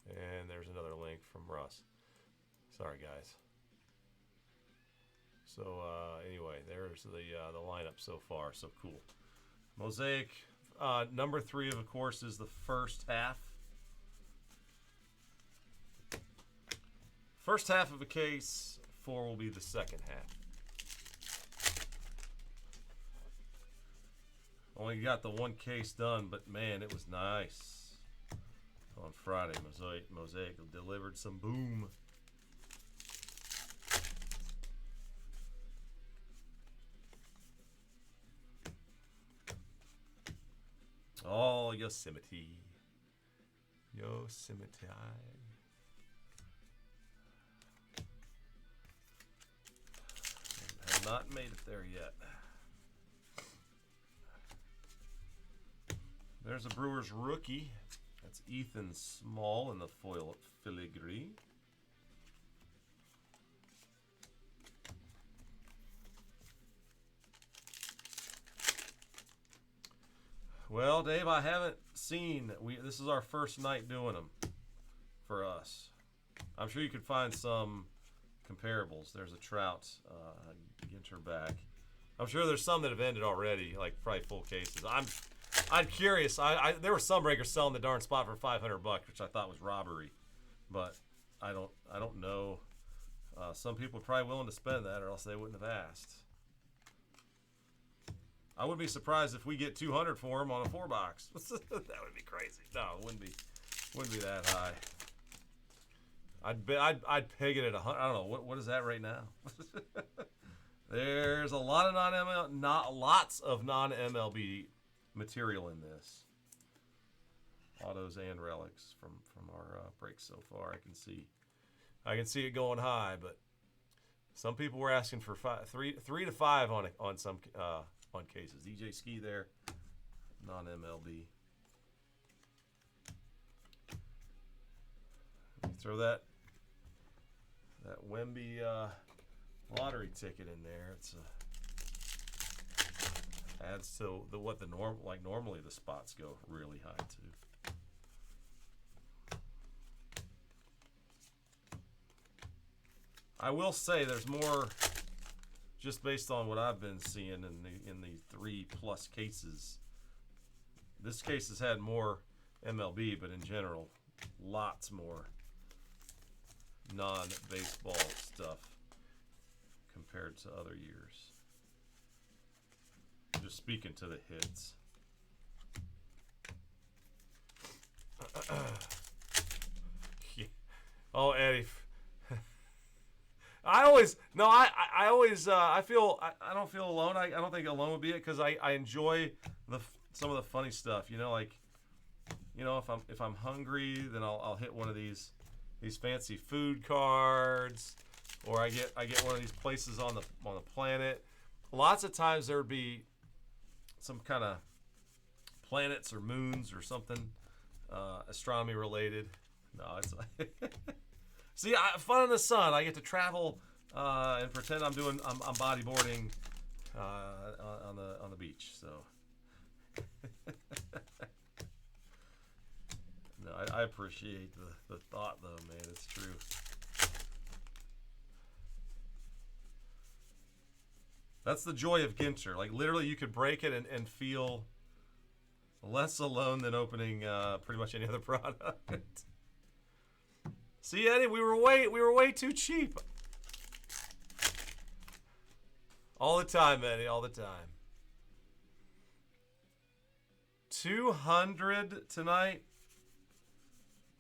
And there's another link from Russ. Sorry, guys. So anyway, there's the lineup so far. So cool. Mosaic number 3, of course, is the first half. First half of a case. 4 will be the second half. Only got the 1 case done, but man, it was nice. On Friday, Mosaic delivered some boom. Oh, Yosemite. Yosemite. Have not made it there yet. There's a Brewers rookie. That's Ethan Small in the foil filigree. Well, Dave, I haven't seen. This is our first night doing them for us. I'm sure you could find some comparables. There's a Trout Ginter back. I'm sure there's some that have ended already, like probably full cases. I'm curious. There were some breakers selling the darn spot for $500, which I thought was robbery, but I don't know. Some people are probably willing to spend that, or else they wouldn't have asked. I wouldn't be surprised if we get 200 for them on a 4-box. That would be crazy. No, it wouldn't be that high. I'd peg it at 100. I don't know what is that right now. There's a lot of lots of non-MLB material in this. Autos and relics from our breaks so far. I can see it going high, but some people were asking for 3 to 5 on some on cases. DJ Ski there, non-MLB. Throw that Wemby lottery ticket in there. It's adds to what the normally the spots go really high to. I will say there's more, just based on what I've been seeing in the 3+ cases. This case has had more MLB, but in general, lots more non-baseball stuff compared to other years. Just speaking to the hits. Yeah. Oh, Eddie. I don't feel alone. I don't think alone would be it, because I enjoy some of the funny stuff. If I'm hungry, then I'll hit one of these fancy food cards, or I get one of these places on the planet. Lots of times there would be some kind of planets or moons or something astronomy related. No, it's see, fun in the sun. I get to travel and pretend I'm bodyboarding on the beach. So no, I appreciate the thought though, man. It's true. That's the joy of Ginter. Like literally, you could break it and feel less alone than opening pretty much any other product. See, Eddie, we were way too cheap. All the time, Eddie, all the time. 200 tonight.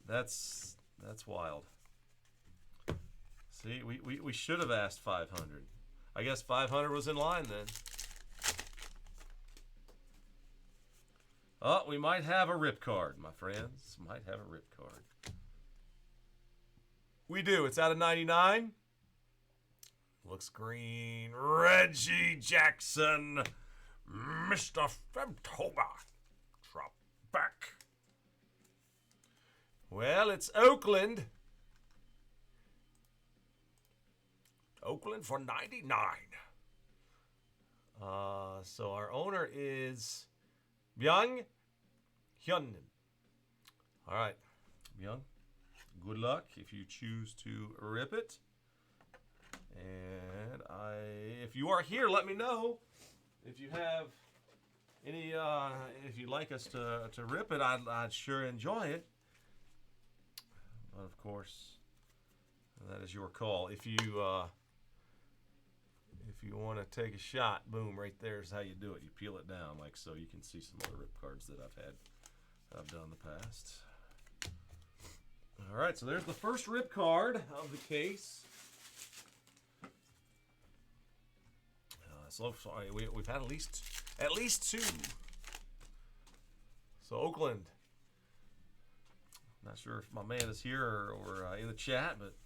That's wild. See, we should have asked 500. I guess 500 was in line then. Oh, we might have a rip card, my friends. Might have a rip card. We do. It's out of 99. Looks green. Reggie Jackson. Mr. Femtober. Drop back. Well, it's Oakland. Oakland for 99. So our owner is Byung Hyun. All right, Byung. Good luck if you choose to rip it. And if you are here, let me know if you have any. If you'd like us to rip it, I'd sure enjoy it. But of course, that is your call. If you want to take a shot, boom, right there is how you do it. You peel it down like so. You can see some other rip cards that I've done in the past. All right, so there's the first rip card of the case. So sorry, we've had at least 2. So Oakland. Not sure if my man is here or in the chat, but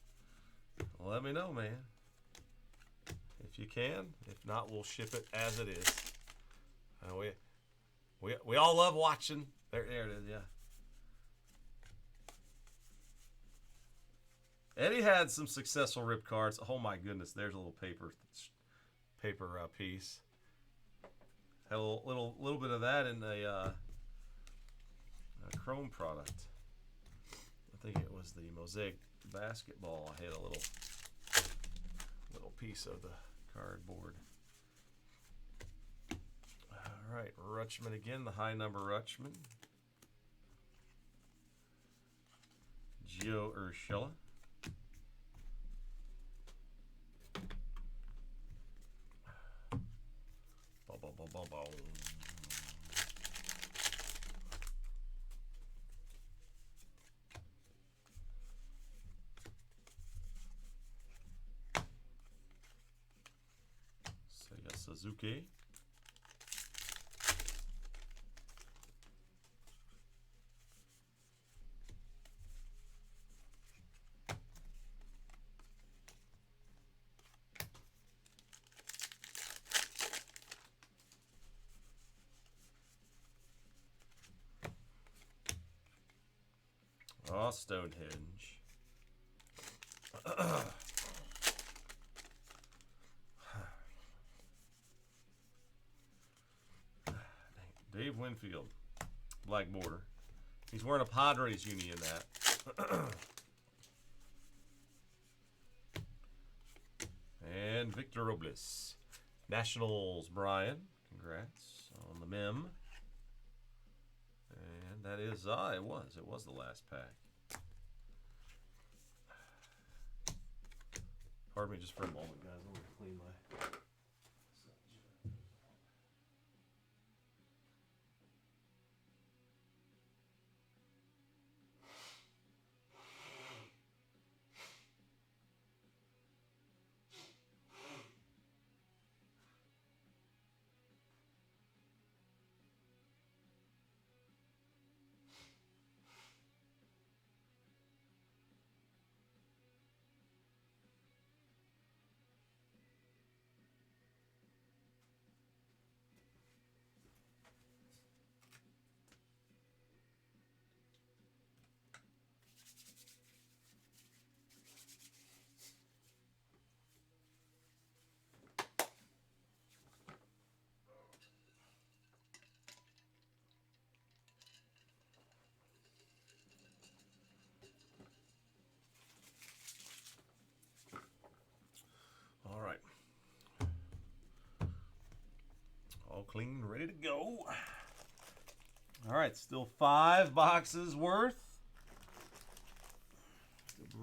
let me know, man. If you can. If not, we'll ship it as it is. We all love watching. There it is, yeah. Eddie had some successful rip cards. Oh my goodness, there's a little paper piece. Had a little bit of that in the chrome product. I think it was the Mosaic basketball. I had a little piece of the cardboard. All right, Rutschman again, the high number Rutschman. Gio Urshela. Seiya Suzuki. Oh, Stonehenge. Dave Winfield, black border. He's wearing a Padres uni in that. And Victor Robles. Nationals, Brian. Congrats on the mem. And that is, it was the last pack. Pardon me just for a moment, guys. I'm going to clean my... All right. All clean, ready to go. All right, still 5 boxes worth.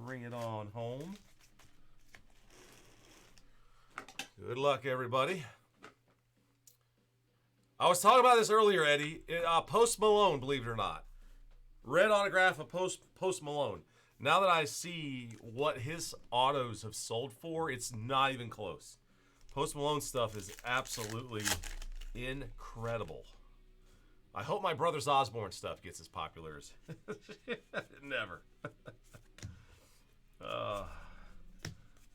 Bring it on home. Good luck, everybody. I was talking about this earlier, Eddie. Post Malone, believe it or not. Red autograph of Post Malone. Now that I see what his autos have sold for, it's not even close. Post Malone stuff is absolutely incredible. I hope my Brothers Osborne stuff gets as popular as... Never.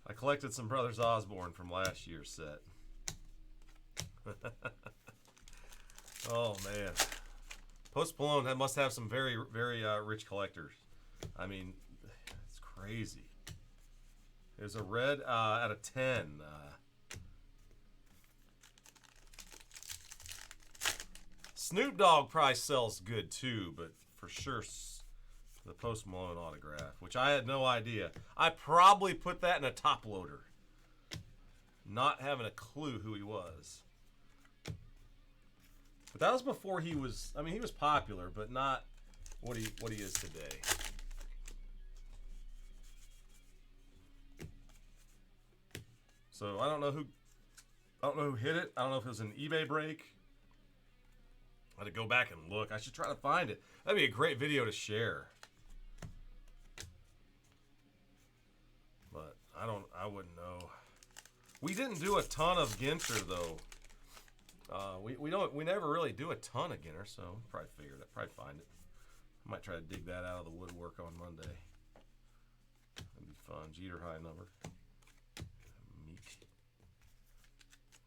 I collected some Brothers Osborne from last year's set. Oh, man. Post Malone must have some very, very rich collectors. I mean, it's crazy. There's a red out of 10. Snoop Dogg price sells good too, but for sure the Post Malone autograph, which I had no idea. I probably put that in a top loader, not having a clue who he was. But that was before he was. I mean, he was popular, but not what he is today. So I don't know who hit it. I don't know if it was an eBay break. I had to go back and look. I should try to find it. That'd be a great video to share. But I wouldn't know. We didn't do a ton of Ginter though. We never really do a ton of Ginter, so we'll probably figure it. Probably find it. I might try to dig that out of the woodwork on Monday. That'd be fun. Jeter high number. Meek.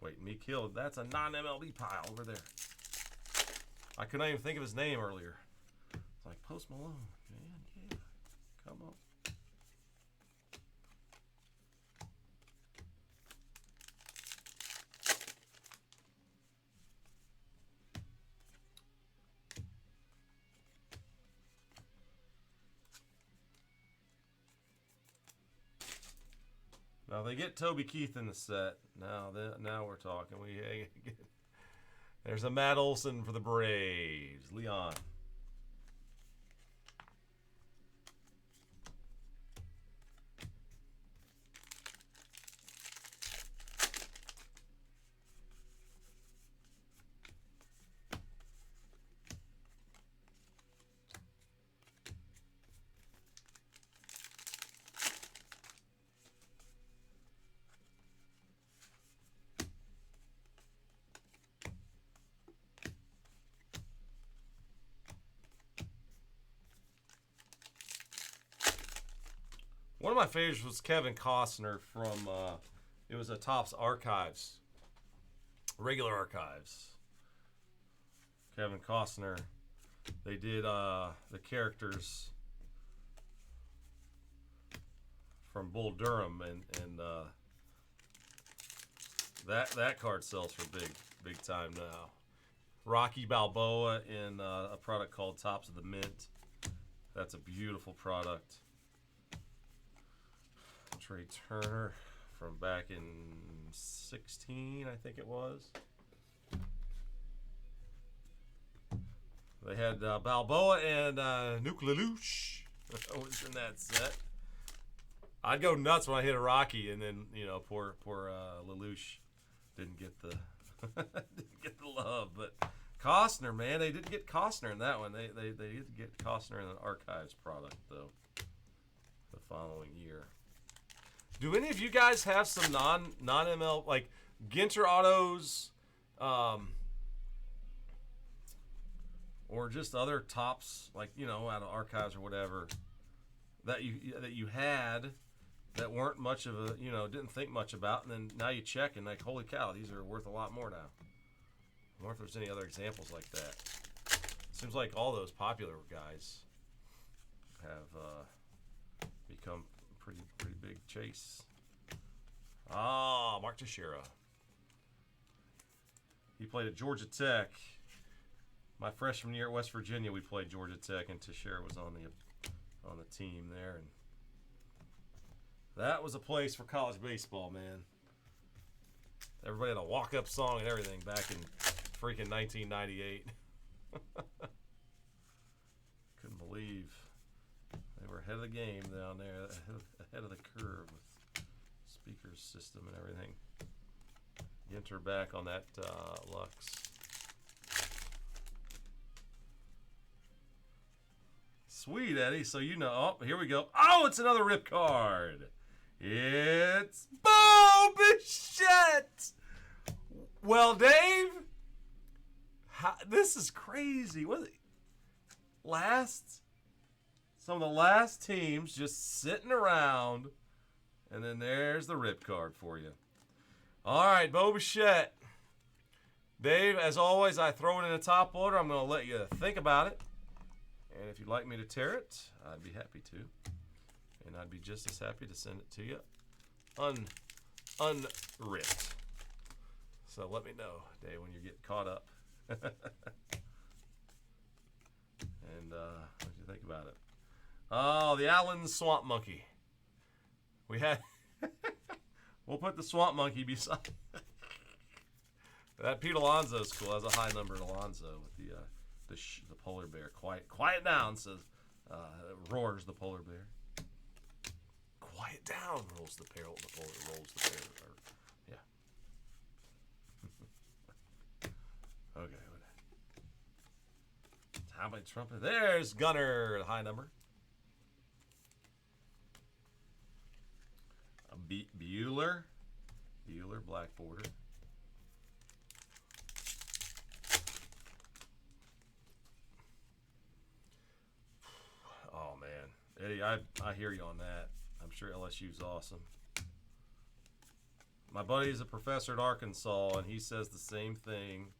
Wait, Meek Hill. That's a non-MLB pile over there. I couldn't even think of his name earlier. It's like Post Malone. Man, yeah. Come on. Now they get Toby Keith in the set. Now we're talking. There's a Matt Olson for the Braves. Leon. One of my favorites was Kevin Costner from, it was a Topps Archives, regular archives. Kevin Costner, they did the characters from Bull Durham, and that card sells for big time now. Rocky Balboa in a product called Tops of the Mint. That's a beautiful product. Trey Turner from back in 16, I think it was. They had Balboa and Nuke LaLoosh was in that set. I'd go nuts when I hit a Rocky, and then poor LaLoosh didn't get the didn't get the love. But Costner, man, they didn't get Costner in that one. They did get Costner in an Archives product though. The following year. Do any of you guys have some non ML like Ginter autos, or just other tops like out of Archives or whatever that you had that weren't much of a didn't think much about, and then now you check and like, holy cow, these are worth a lot more now. I wonder if there's any other examples like that. Seems like all those popular guys have become pretty big chase. Mark Teixeira. He played at Georgia Tech. My freshman year at West Virginia, we played Georgia Tech, and Teixeira was on the team there, and that was a place for college baseball, man. Everybody had a walk-up song and everything back in freaking 1998. Couldn't believe they were ahead of the game down there, ahead of the curve with speakers system and everything. Ginter back on that Lux. Sweet, Eddie. So oh, here we go. Oh, it's another rip card. It's Bo Bichette. Well, Dave, this is crazy. What is it? Some of the last teams just sitting around, and then there's the rip card for you. All right, Bo Bichette. Dave, as always, I throw it in the top loader. I'm going to let you think about it. And if you'd like me to tear it, I'd be happy to. And I'd be just as happy to send it to you unripped. So let me know, Dave, when you get caught up. And what do you think about it? Oh, the Allen Swamp Monkey. We'll put the Swamp Monkey beside. That Pete Alonso is cool. Has a high number in Alonso with the polar bear. Quiet down, says roars the polar bear. Quiet down, rolls the bear. Rolls the bear. Yeah. Okay. How many trumpet? There's Gunner, high number. Bueller, black border. Oh man, Eddie, I hear you on that. I'm sure LSU's awesome. My buddy is a professor at Arkansas, and he says the same thing.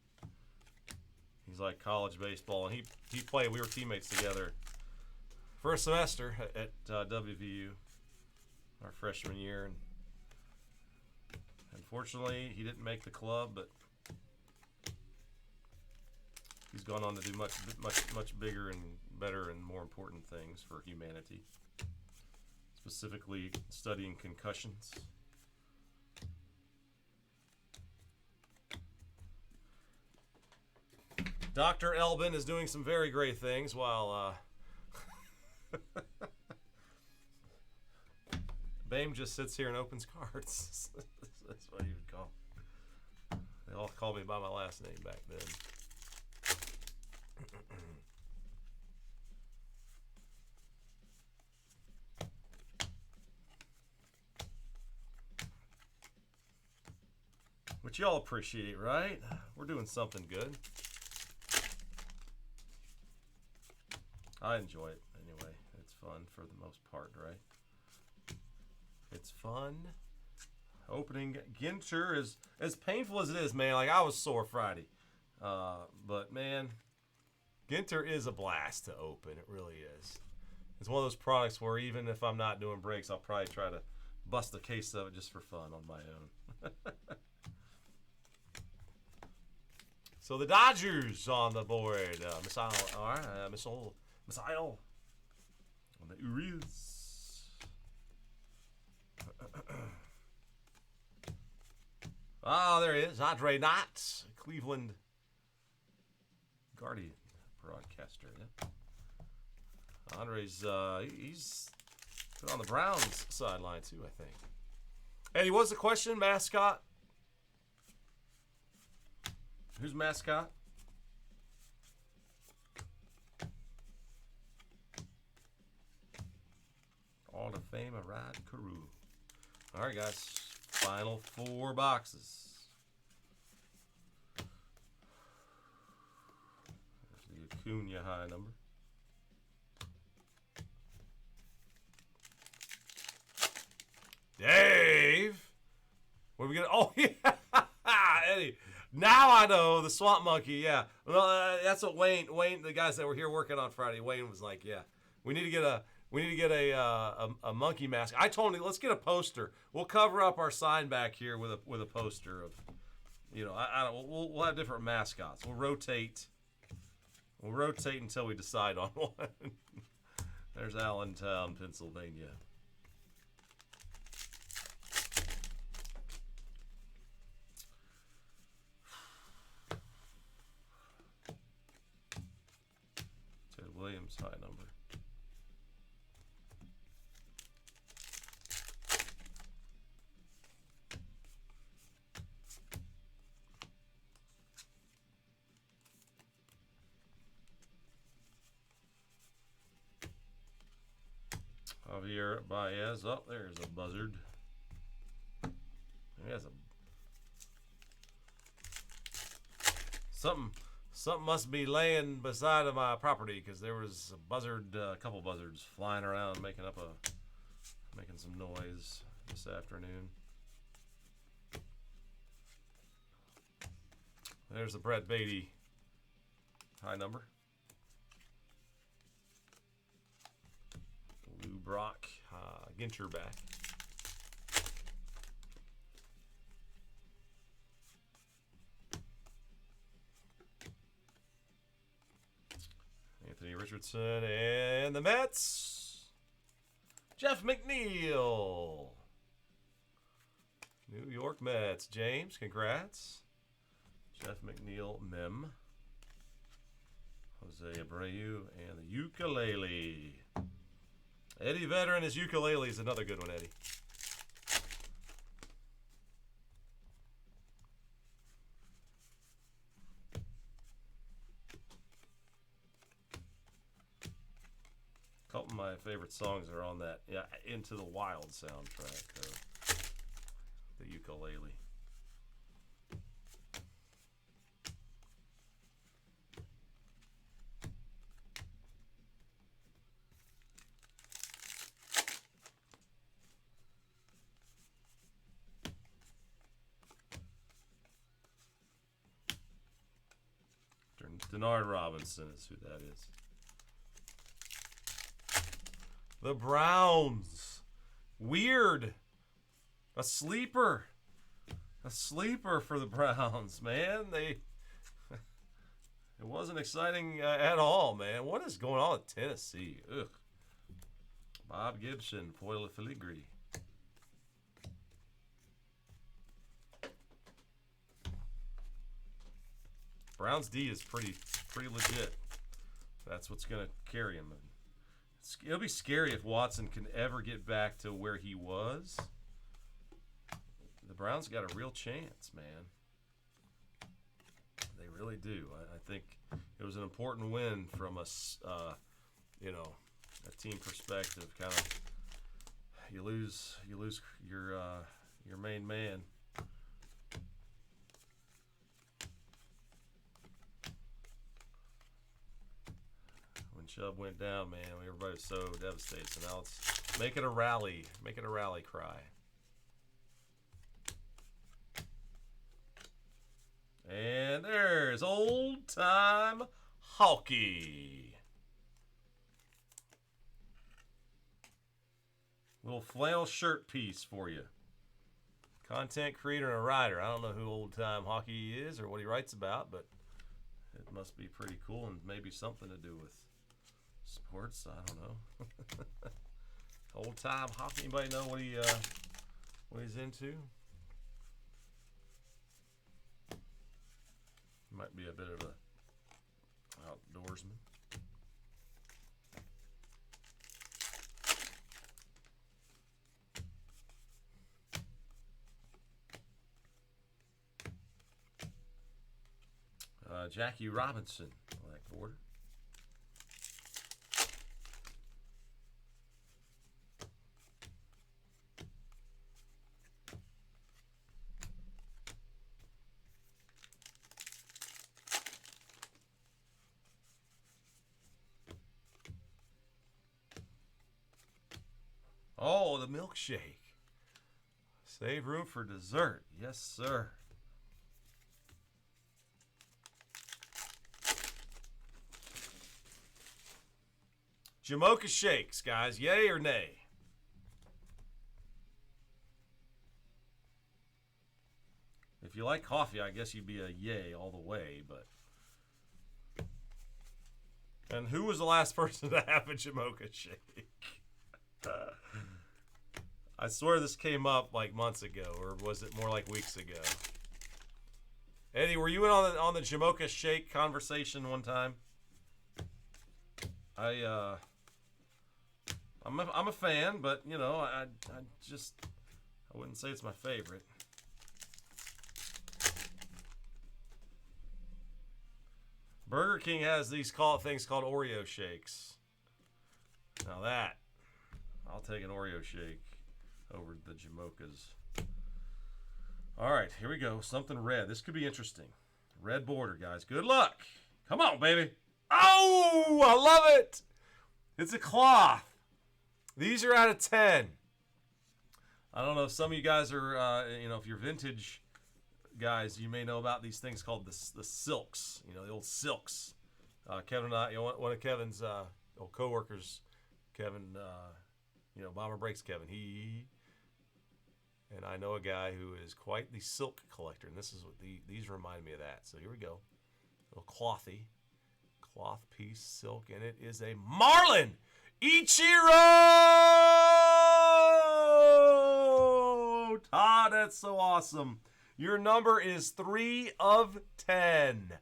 He's like college baseball, and he played. We were teammates together for a semester at WVU, our freshman year, and unfortunately, he didn't make the club. But he's gone on to do much bigger and better and more important things for humanity, specifically studying concussions. Dr. Elbin is doing some very great things while Bame just sits here and opens cards. That's what he would call. They all called me by my last name back then. Which y'all appreciate, right? We're doing something good. I enjoy it anyway. It's fun for the most part, right? It's fun. Opening Ginter is as painful as it is, man. Like, I was sore Friday. But, man, Ginter is a blast to open. It really is. It's one of those products where even if I'm not doing breaks, I'll probably try to bust a case of it just for fun on my own. So the Dodgers on the board. Missile. All right. Missile. On the Urias. There he is. Andre Knott, Cleveland Guardian broadcaster. Yeah. Andre's he's been on the Browns sideline too, I think. Eddie, what's the question? Mascot? Who's mascot? Hall of Famer Rod Carew. All right, guys. Final 4 boxes. There's the Acuna high number. Dave! What are we gonna? Oh yeah, Eddie. Now I know the Swamp Monkey. Yeah, well, that's what Wayne, the guys that were here working on Friday. Wayne was like, yeah, we need to get a monkey mask. I told him, let's get a poster. We'll cover up our sign back here with a poster of, you know, I don't. We'll have different mascots. We'll rotate until we decide on one. There's Allentown, Pennsylvania. Williams high number. Javier Baez. Oh, there's a buzzard. He has a Something must be laying beside of my property because there was a buzzard, a couple buzzards flying around making some noise this afternoon. There's the Brett Beatty high number. Lou Brock, Ginter back. Anthony Richardson and the Mets. Jeff McNeil. New York Mets. James, congrats. Jeff McNeil, Mem. Jose Abreu and the ukulele. Eddie Vedder and his ukulele is another good one, Eddie. A couple of my favorite songs are on that Into the Wild soundtrack, the ukulele. Denard Robinson is who that is. The Browns. Weird. A sleeper. A sleeper for the Browns, man. It wasn't exciting at all, man. What is going on with Tennessee? Ugh. Bob Gibson, Poile Filigree. Brown's D is pretty legit. That's what's going to carry him. It'll be scary if Watson can ever get back to where he was. The Browns got a real chance, man. They really do. I think it was an important win from us, you know, a team perspective. Kind of, you lose your main man. When Chubb went down, man, everybody was so devastated. So now let's make it a rally. Make it a rally cry. And there's old time Hawkeye. Little flannel shirt piece for you. Content creator and a writer. I don't know who old time Hawkeye is or what he writes about, but it must be pretty cool and maybe something to do with sports. I don't know. Old time Hawkeye. Anybody know what he's into? Might be a bit of a outdoorsman. Jackie Robinson, black border. Oh, the milkshake. Save room for dessert. Yes, sir. Jamocha shakes, guys. Yay or nay? If you like coffee, I guess you'd be a yay all the way, but... And who was the last person to have a Jamocha shake? I swear this came up like months ago, or was it more like weeks ago? Eddie, were you in on the Jamocha shake conversation one time? I'm a fan, but you know, I wouldn't say it's my favorite. Burger King has these things called Oreo shakes. Now that, I'll take an Oreo shake over the Jamochas. All right, here we go. Something red. This could be interesting. Red border, guys. Good luck. Come on, baby. Oh, I love it. It's a cloth. These are out of 10. I don't know if some of you guys are, you know, if you're vintage guys, you may know about these things called the silks. You know, the old silks. Kevin and I, you know, one of Kevin's old coworkers, Kevin, you know, Bomber Breaks Kevin. And I know a guy who is quite the silk collector, and this is what these remind me of that. So here we go. A little clothy. Cloth piece, silk, and it is a Marlin Ichiro! Todd, that's so awesome. Your number is 3 of 10.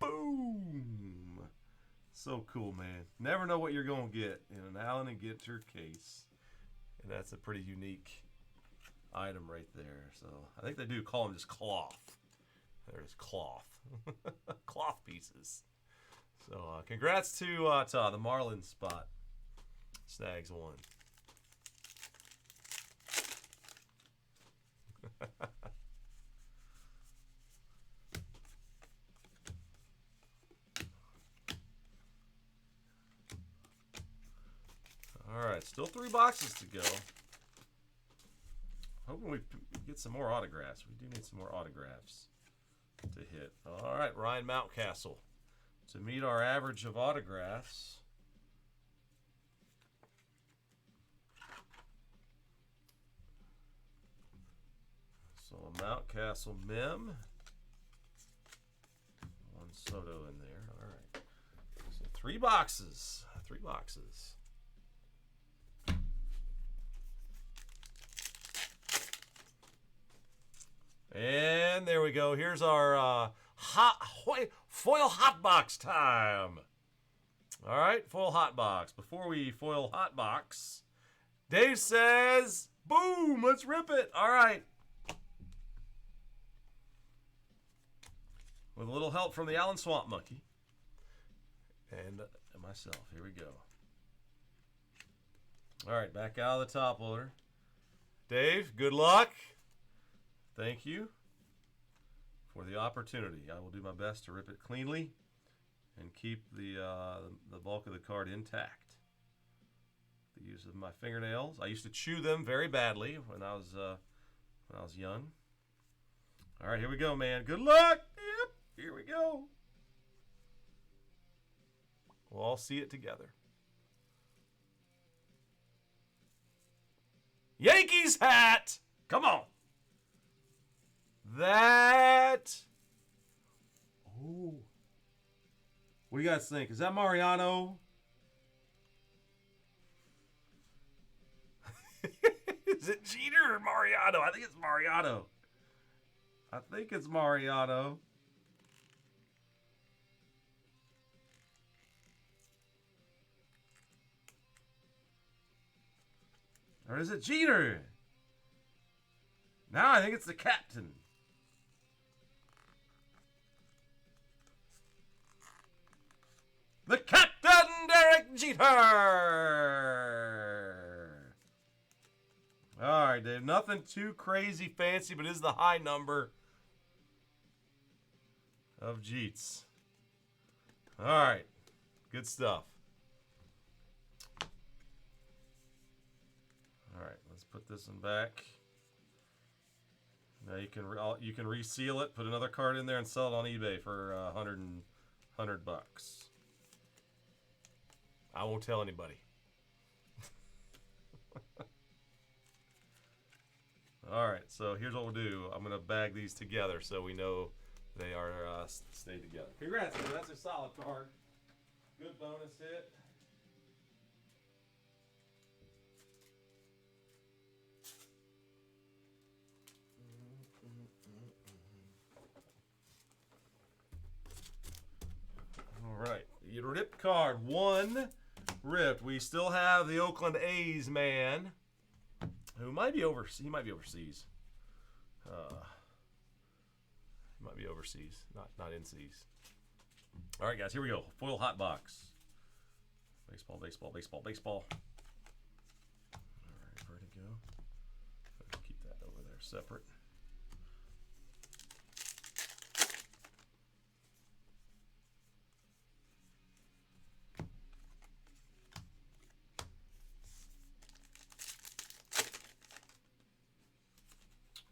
Boom. So cool, man. Never know what you're going to get in an Allen and Ginter case. And that's a pretty unique item right there. So I think they do call them just cloth. There's cloth. Cloth pieces. So congrats to the Marlin spot. Snags one. All right, still 3 boxes to go. Hoping we get some more autographs. We do need some more autographs to hit. All right, Ryan Mountcastle. To meet our average of autographs, so a Mountcastle mem, one Soto in there. All right, so 3 boxes, 3 boxes. And there we go. Here's our Foil hot box time. All right, foil hot box. Before we foil hot box, Dave says, boom, let's rip it. All right. With a little help from the Allen Swamp Monkey and myself. Here we go. All right, back out of the top loader. Dave, good luck. Thank you for the opportunity. I will do my best to rip it cleanly and keep the bulk of the card intact. The use of my fingernails. I used to chew them very badly when I was young. All right, here we go, man. Good luck. Yep, here we go. We'll all see it together. Yankees hat. Come on. That. Oh. What do you guys think? Is that Mariano? Is it Ginter or Mariano? I think it's Mariano. Or is it Ginter? Now I think it's the captain. The captain, Derek Jeter. All right, Dave. Nothing too crazy fancy, but it is the high number of Jeets. All right. Good stuff. All right, let's put this one back. Now you can reseal it, put another card in there, and sell it on eBay for $100 bucks. I won't tell anybody. All right, so here's what we'll do. I'm going to bag these together so we know they are stay together. Congrats, man. That's a solid card. Good bonus hit. All right, you ripped card one. Ripped. We still have the Oakland A's man, who might be overseas. He might be overseas. He might be overseas, not in seas. All right, guys, here we go. Foil hot box. Baseball, baseball, baseball, baseball. All right, where'd it go? Keep that over there separate.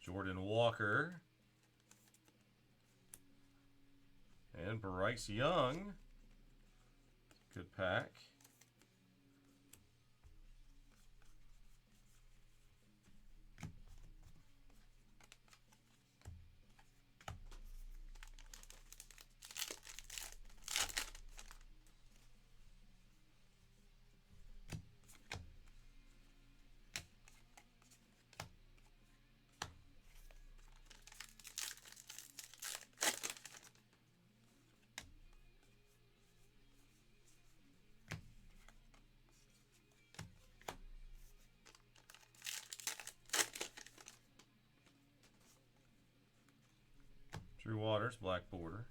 Jordan Walker and Bryce Young. Good pack. Drew Waters, black border.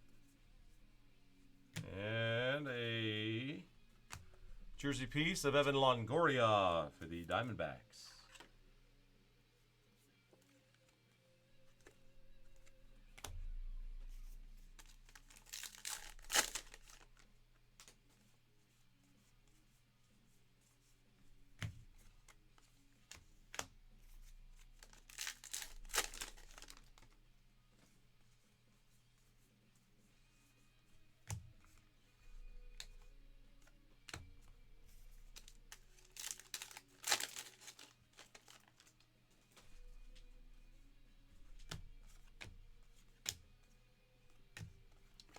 And a jersey piece of Evan Longoria for the Diamondbacks.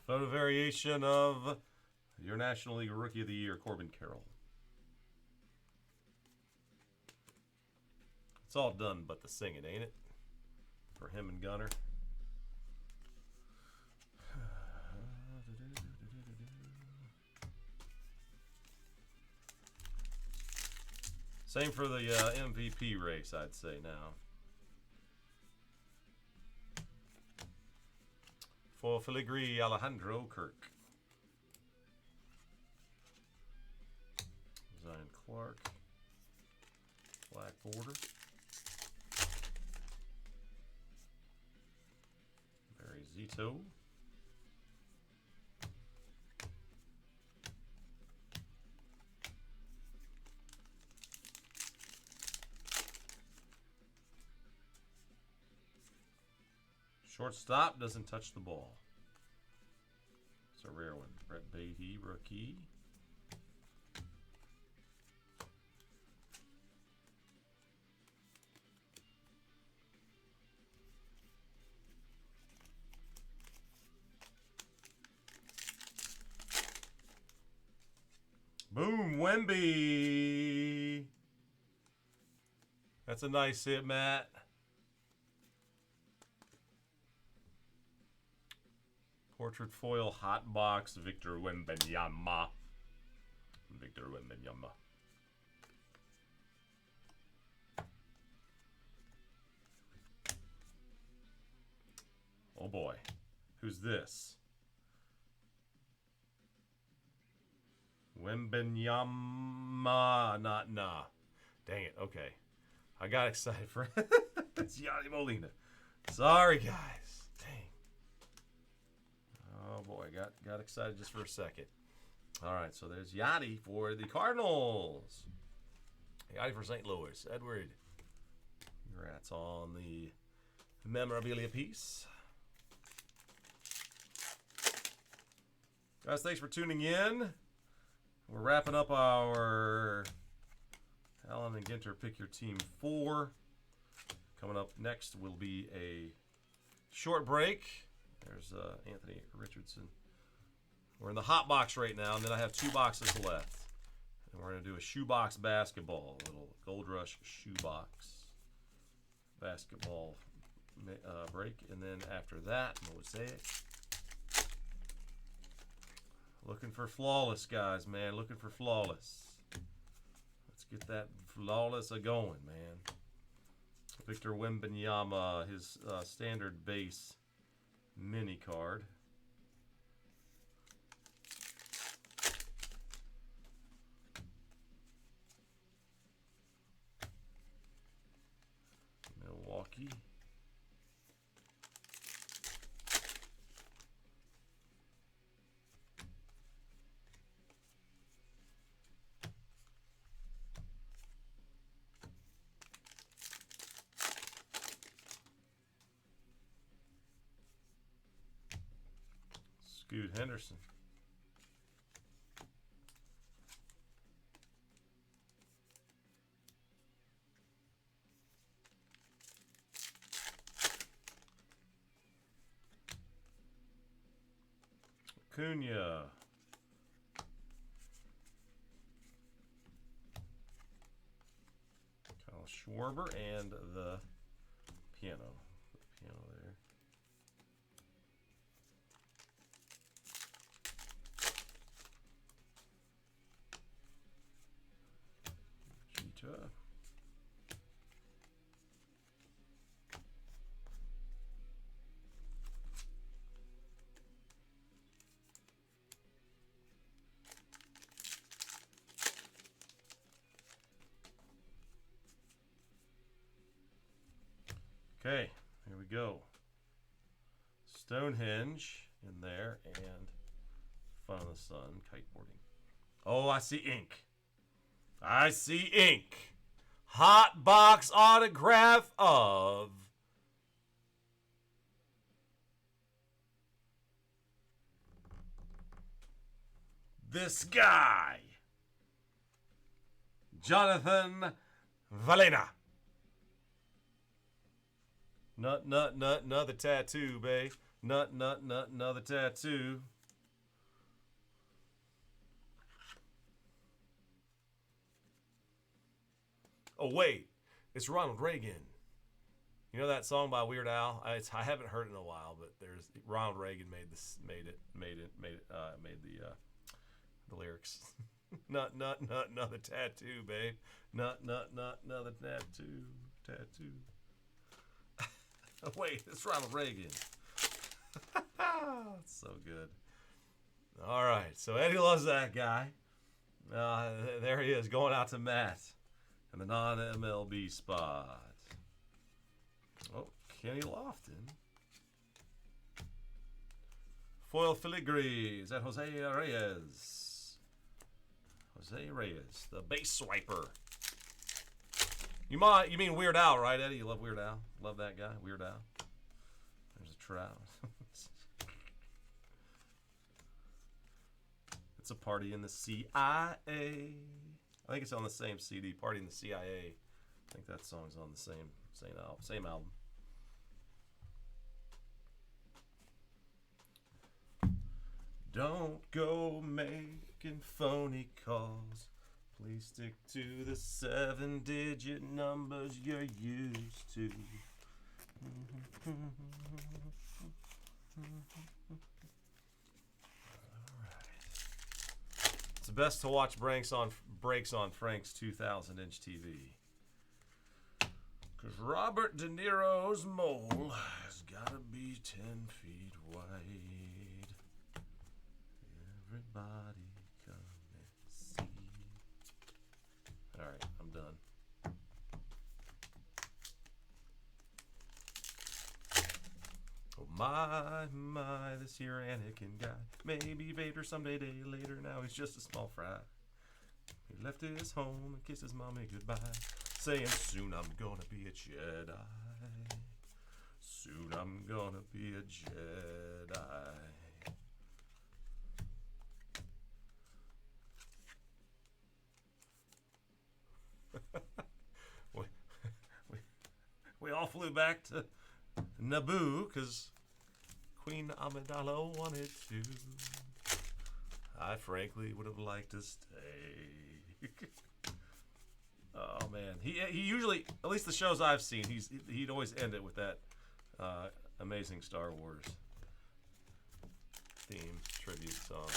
Photo variation of your National League Rookie of the Year, Corbin Carroll. It's all done but the singing, ain't it? For him and Gunner. Same for the MVP race, I'd say now. For Filigree, Alejandro Kirk. Zion Clark. Black border. Barry Zito. Shortstop doesn't touch the ball. It's a rare one. Brett Beatty, rookie. Boom, Wemby. That's a nice hit, Matt. Portrait foil hot box, Victor Wembanyama. Victor Wembanyama. Oh boy. Who's this? Wembanyama, not nah. Dang it. Okay. I got excited for it's Yadi Molina. Sorry, guys. Dang. Oh boy, got excited just for a second. All right, so there's Yachty for the Cardinals. Yachty for St. Louis. Edward. Congrats on the memorabilia piece. Guys, thanks for tuning in. We're wrapping up our Allen and Ginter Pick Your Team 4. Coming up next will be a short break. There's Anthony Richardson. We're in the hot box right now, and then I have 2 boxes left. And we're going to do a shoebox basketball, a little Gold Rush shoebox basketball break. And then after that, Mosaic. Looking for flawless, guys, man. Looking for flawless. Let's get that flawless a-going, man. Victor Wembanyama, his standard base mini card. Milwaukee. Scoot Henderson. Acuna. Kyle Schwarber and the piano. The piano there. Ginter. Okay, here we go. Stonehenge in there and Fun of the Sun, kiteboarding. Oh, I see ink. I see ink. Hot box autograph of this guy, Jonathan Valena. Nut, another tattoo, babe. Nut, another tattoo. Oh, wait. It's Ronald Reagan. You know that song by Weird Al? I haven't heard it in a while, but there's Ronald Reagan made the lyrics. another tattoo, babe. Another tattoo. Wait, it's Ronald Reagan. It's so good. All right, so Eddie loves that guy. There he is, going out to Matt in the non-MLB spot. Oh, Kenny Lofton. Foil filigree. Is that Jose Reyes? Jose Reyes, the base swiper. You mean Weird Al, right, Eddie? You love Weird Al? Love that guy, Weird Al. There's a trout. It's a Party in the CIA. I think it's on the same CD, Party in the CIA. I think that song's on the same album. Don't go making phony calls. Please stick to the 7-digit numbers you're used to. It's best to watch breaks on Frank's 2,000-inch TV. Because Robert De Niro's mole has got to be 10 feet wide. Everybody come and see. All right, I'm done. Oh my, this here Anakin guy. Maybe Vader someday, day later. Now he's just a small fry. He left his home and kissed his mommy goodbye, saying, soon I'm gonna be a Jedi. Soon I'm gonna be a Jedi. we all flew back to Naboo because Queen Amidala wanted to. I frankly would have liked to stay. Oh man, he usually, at least the shows I've seen, he'd always end it with that amazing Star Wars theme tribute song.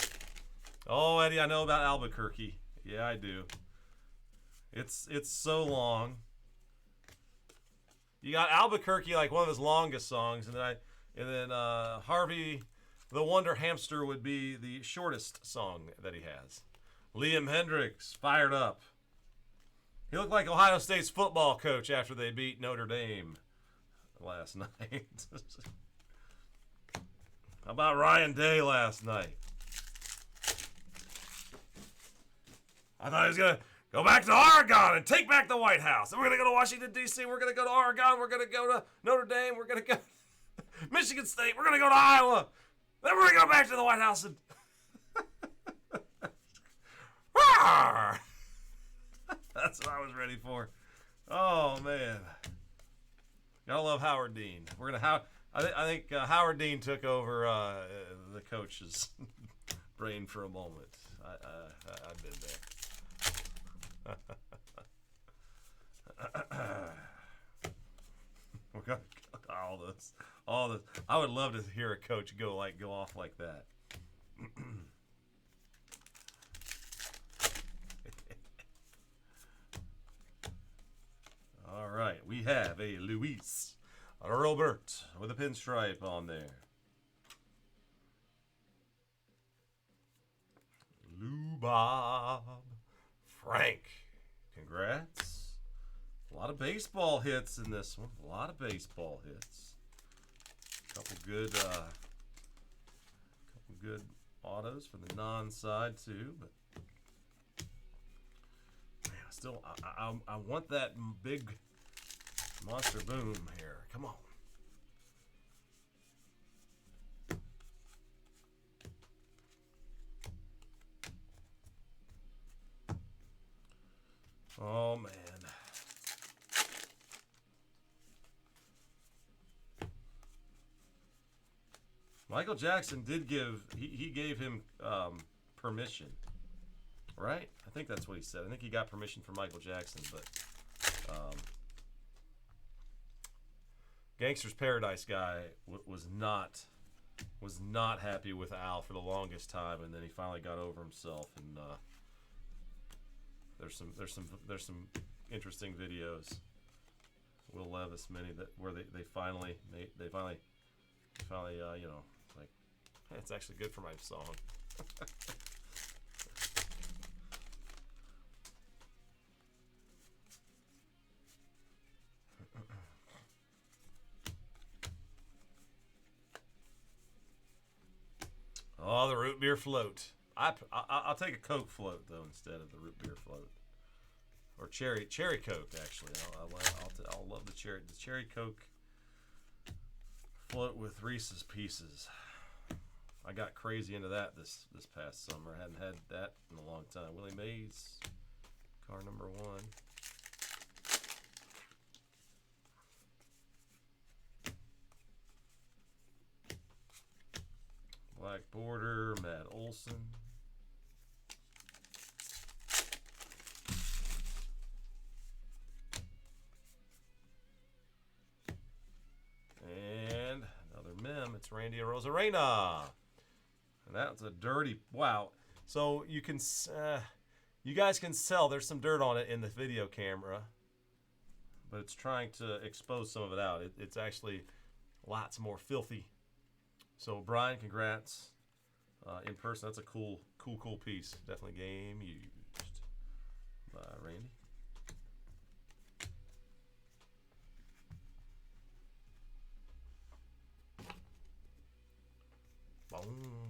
Oh Eddie, I know about Albuquerque. Yeah, I do. It's so long. You got Albuquerque, like one of his longest songs, and then Harvey the Wonder Hamster would be the shortest song that he has. Liam Hendricks, Fired Up. He looked like Ohio State's football coach after they beat Notre Dame last night. How about Ryan Day last night? I thought he was going to go back to Oregon and take back the White House. And we're going to go to Washington, D.C. We're going to go to Oregon. We're going to go to Notre Dame. We're going to go to Michigan State. We're going to go to Iowa. Then we're going to go back to the White House. And that's what I was ready for. Oh, man. Gotta love Howard Dean. We're gonna I think Howard Dean took over the coach's brain for a moment. I've been there. We're gonna all this. I would love to hear a coach go off like that. All right, we have a Luis Robert with a pinstripe on there. Lou Bob Frank, congrats. A lot of baseball hits in this one. A lot of baseball hits. Couple good autos for the non-side too, but man, still I want that big monster boom here. Come on. Oh man. Michael Jackson did he gave him permission, right? I think that's what he said. I think he got permission from Michael Jackson, but Gangster's Paradise guy was not happy with Al for the longest time, and then he finally got over himself and there's some interesting videos. Will Levis many that where they finally you know, like, hey, it's actually good for my song. Oh, the root beer float. I'll take a Coke float though instead of the root beer float, or cherry Coke actually. I'll love the cherry Coke float with Reese's Pieces. I got crazy into that this past summer. I hadn't had that in a long time. Willie Mays, car number 1. Black border, Matt Olson. And another mem, it's Randy Arozarena. And that's a dirty, wow. So you can, you guys can tell there's some dirt on it in the video camera, but it's trying to expose some of it out. It's actually lots more filthy. So Brian, congrats. In person, that's a cool piece. Definitely game used by Randy. Boom.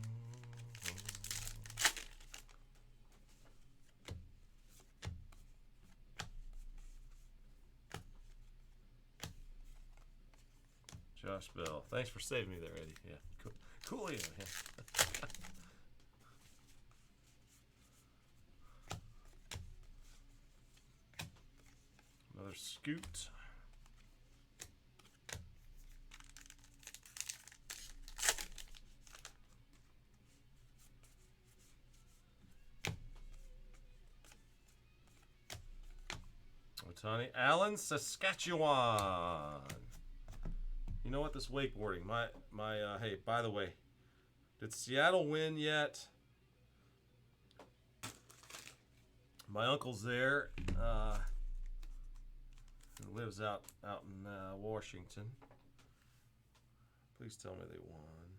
Josh Bell, thanks for saving me there, Eddie. Yeah, cool. Yeah. Another Scoot. Otani Allen, Saskatchewan. You know what? This wakeboarding. Hey, by the way, did Seattle win yet? My uncle's there. Who lives out in Washington. Please tell me they won.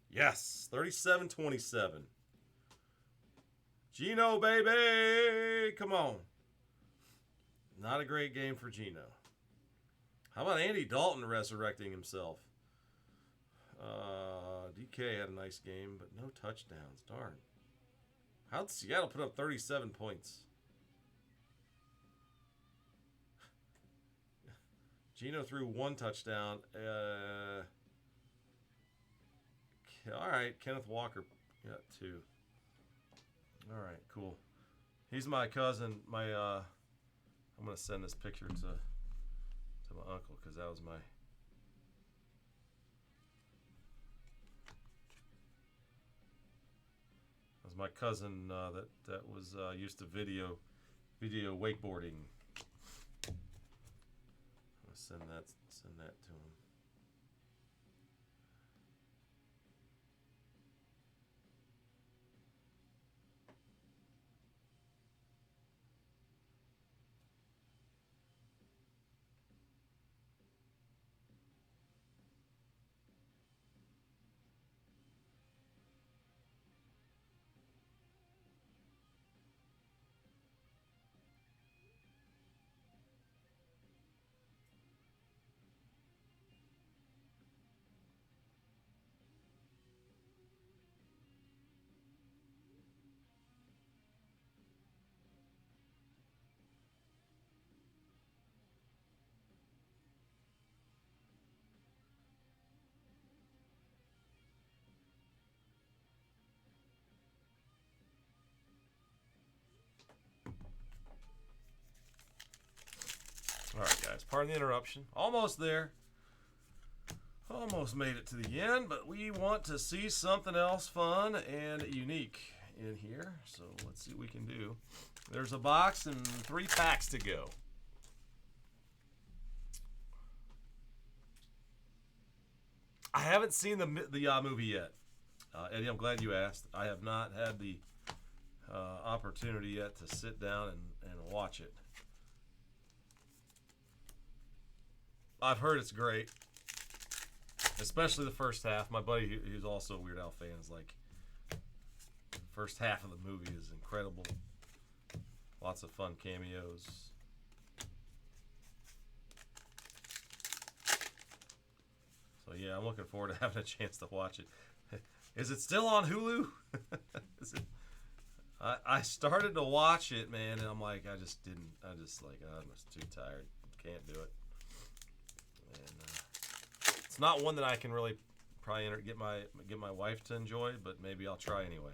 Yes, 37-27. Gino, baby! Come on. Not a great game for Gino. How about Andy Dalton resurrecting himself? DK had a nice game, but no touchdowns. Darn. How'd Seattle put up 37 points? Gino threw 1 touchdown. All right, Kenneth Walker got 2. All right, cool. He's my cousin. I'm gonna send this picture to my uncle because that was my cousin that was used to video wakeboarding. I'm gonna send that to him. All right, guys, pardon the interruption. Almost there. Almost made it to the end, but we want to see something else fun and unique in here. So let's see what we can do. There's a box and 3 packs to go. I haven't seen the movie yet. Eddie, I'm glad you asked. I have not had the opportunity yet to sit down and watch it. I've heard it's great, especially the first half. My buddy, who's also a Weird Al fan, is like, first half of the movie is incredible. Lots of fun cameos. So yeah, I'm looking forward to having a chance to watch it. Is it still on Hulu? Is it? I started to watch it, man, and I'm like, I just I'm just too tired. Can't do it. And it's not one that I can really probably get my wife to enjoy, but maybe I'll try anyway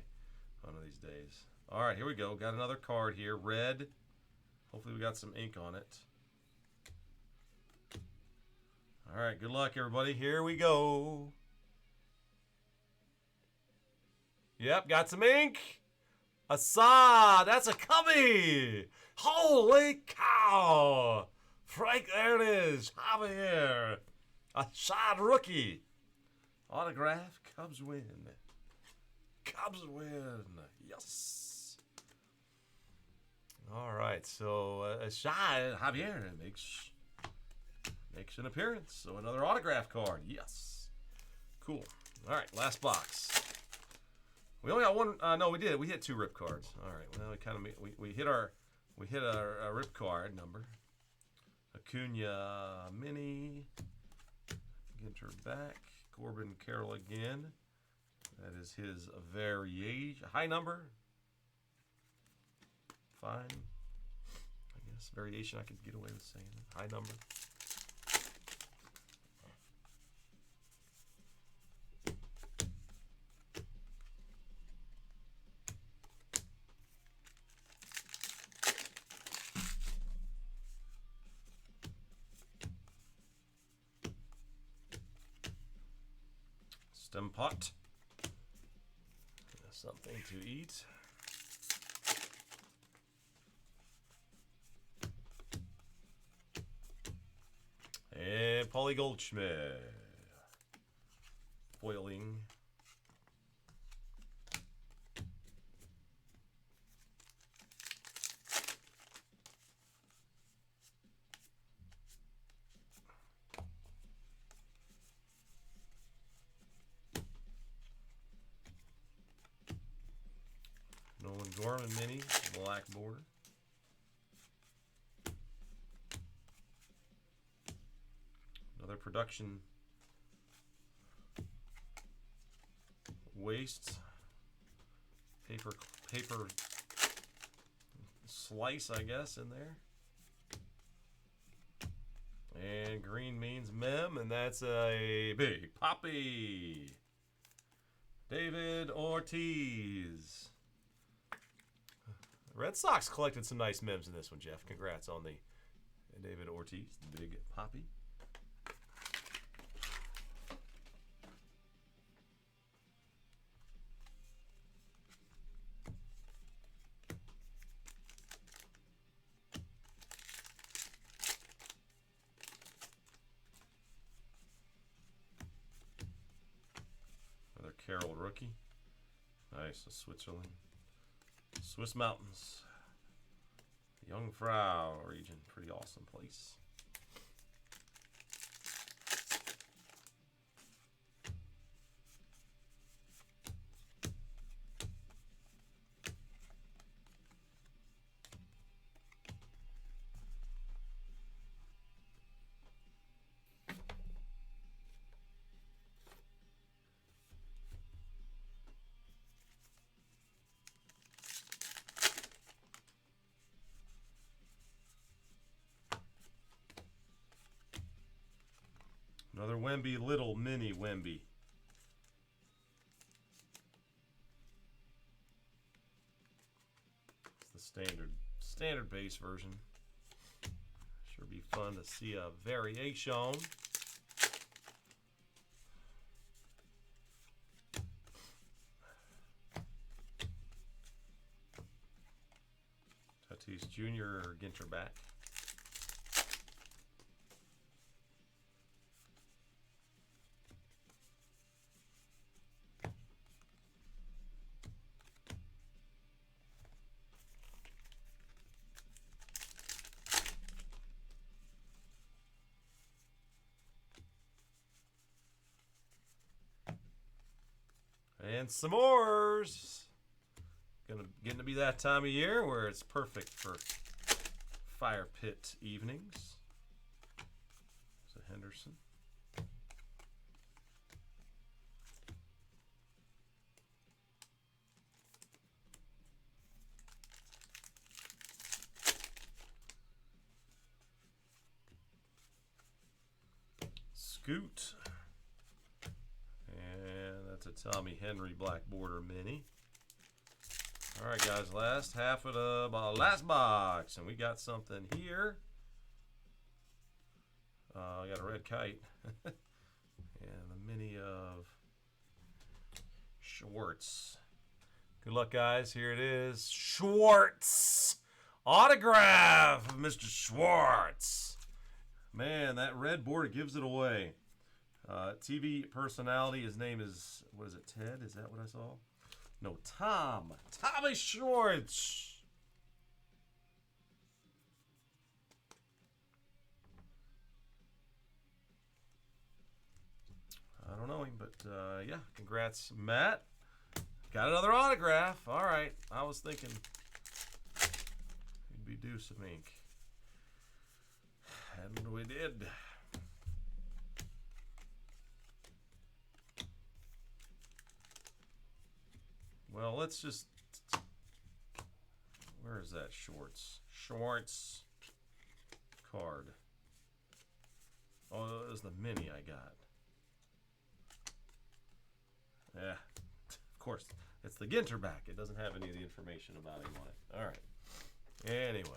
one of these days. All right, here we go. Got another card here, red. Hopefully we got some ink on it. All right, good luck, everybody. Here we go. Yep, got some ink. Assad, that's a cubby. Holy cow. Frank, there it is. Javier. Assad rookie. Autograph, Cubs win. Cubs win. Yes. All right, so Assad, Javier makes an appearance. So another autograph card. Yes. Cool. All right, last box. We only got one. No, we did. We hit 2 rip cards. All right. Well, we kind of we hit our rip card number. Acuna mini. Ginter back. Corbin Carroll again. That is his variation. High number. Fine. I guess variation. I could get away with saying it. High number. Stem pot. Something to eat. And Paulie Goldschmidt. Foiling. Nolan Gorman mini, black border. Another production waste paper slice, I guess, in there. And green means mem, and that's a big poppy. David Ortiz. Red Sox collected some nice mems in this one, Jeff. Congrats on the David Ortiz, the big poppy. Another Carroll rookie. Nice, a Switzerland. Swiss Mountains. Jungfrau region. Pretty awesome place. Another Wemby, little mini Wemby. It's the standard base version. Sure be fun to see a variation. Tatis Jr. or Ginter back. And some more's getting to be that time of year where it's perfect for fire pit evenings. So Henderson. Scoot. And that's a Tommy Henry Black Border Mini. All right, guys, last half of the last box, and we got something here. I got a red kite. And the mini of Schwartz. Good luck, guys. Here it is. Schwartz. Autograph of Mr. Schwartz. Man, that red border gives it away. TV personality, his name is, what is it, Ted? Is that what I saw? No, Tommy Schwartz. I don't know him, but yeah, congrats, Matt. Got another autograph. All right, I was thinking he'd be due some ink. And we did. Well, let's just... Where is that Schwartz? Schwartz card. Oh, it was the mini I got. Yeah, of course. It's the Ginter back. It doesn't have any of the information about him on it. All right. Anyways.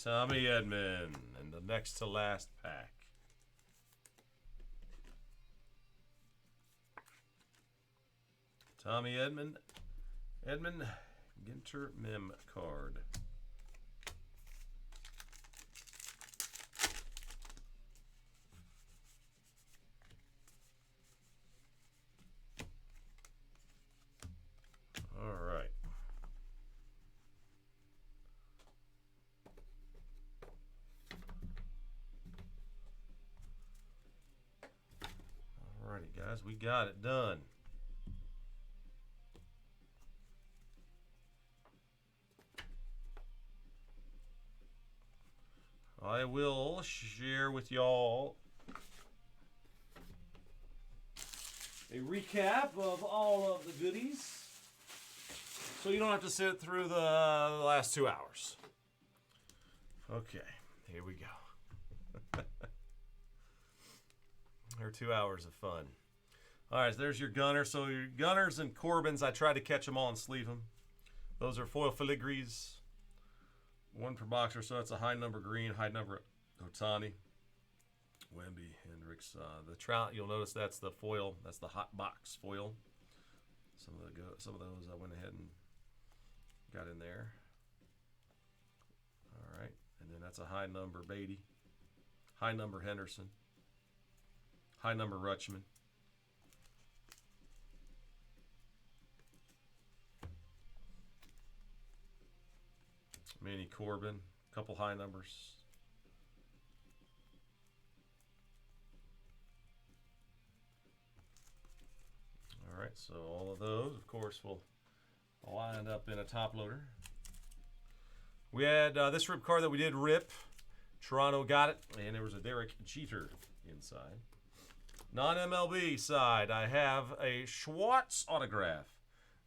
Tommy Edman in the next to last pack. Tommy Edman Ginter Mem card. All right. Alrighty, guys, we got it done. I will share with y'all a recap of all of the goodies, so you don't have to sit through the last 2 hours. Okay, here we go. There are 2 hours of fun. All right, so there's your Gunner. So your Gunners and Corbins, I tried to catch them all and sleeve them. Those are foil filigrees. One per boxer, so that's a high number green, high number Otani, Wemby, Hendricks. The Trout, you'll notice that's the foil. That's the hot box foil. Some of those I went ahead and got in there. All right, and then that's a high number Beatty, high number Henderson, high number Rutschman. Manny Corbin, couple high numbers. All right, so all of those, of course, will wind up in a top loader. We had this rip card that we did rip. Toronto got it, and there was a Derek Jeter inside. Non-MLB side, I have a Schwartz autograph,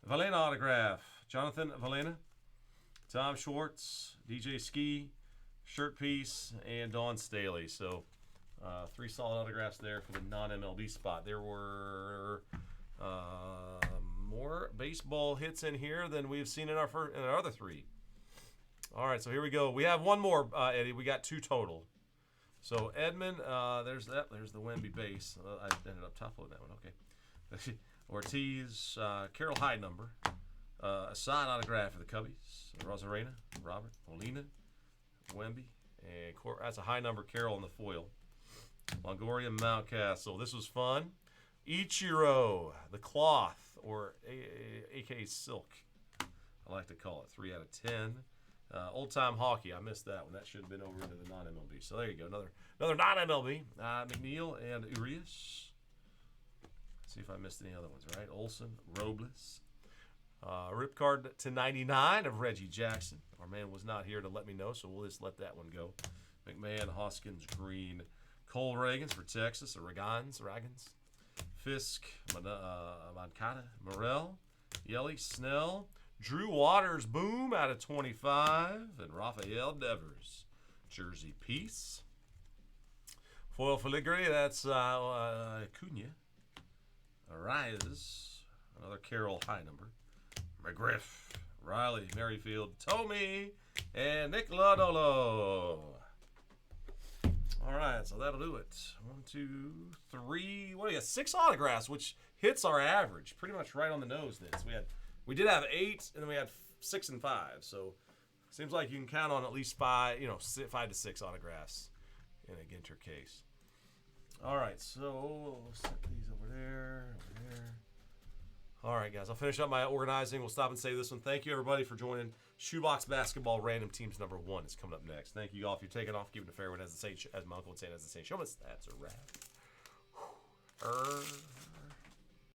Valena autograph, Jonathan Valena, Tom Schwartz, DJ Ski, shirt piece, and Dawn Staley. So 3 solid autographs there for the non-MLB spot. There were more baseball hits in here than we've seen in our other 3. All right, so here we go. We have one more, Eddie. We got 2 total. So Edmund, there's that. There's the Wemby base. I ended up top-loading that one. Okay. Ortiz, Carroll High number. A signed autograph for the Cubbies. Rosarena, Robert, Molina, Wemby, and that's a high number Carroll in the foil. Longoria, Mountcastle. This was fun. Ichiro, the cloth, or aka silk. I like to call it 3 out of 10. Old time hockey. I missed that one. That should have been over into the non-MLB. So there you go. Another non-MLB. McNeil and Urias. See if I missed any other ones. Right. Olson, Robles. Rip card to 99 of Reggie Jackson. Our man was not here to let me know, so we'll just let that one go. McMahon, Hoskins, Green, Cole Reagans for Texas, Ragans, Fisk, Moncada, Morel, Yelly, Snell, Drew Waters, boom, out of 25, and Rafael Devers, jersey piece. Foil filigree, that's Cunha, Arias, another Carroll high number, McGriff, Riley, Merrifield, Tomey, and Nick Lodolo. All right, so that'll do it. 1, 2, 3. What do you got? 6 autographs, which hits our average, pretty much right on the nose. This we did have 8, and then we had 6 and 5. So seems like you can count on at least 5, 5 to 6 autographs in a Ginter case. All right, so we'll set these over there. All right, guys, I'll finish up my organizing. We'll stop and save this one. Thank you, everybody, for joining. Shoebox Basketball Random Teams number 1 is coming up next. Thank you all. If you're taking off, keeping it fair, as my uncle would say, as the same. Show us that's a wrap.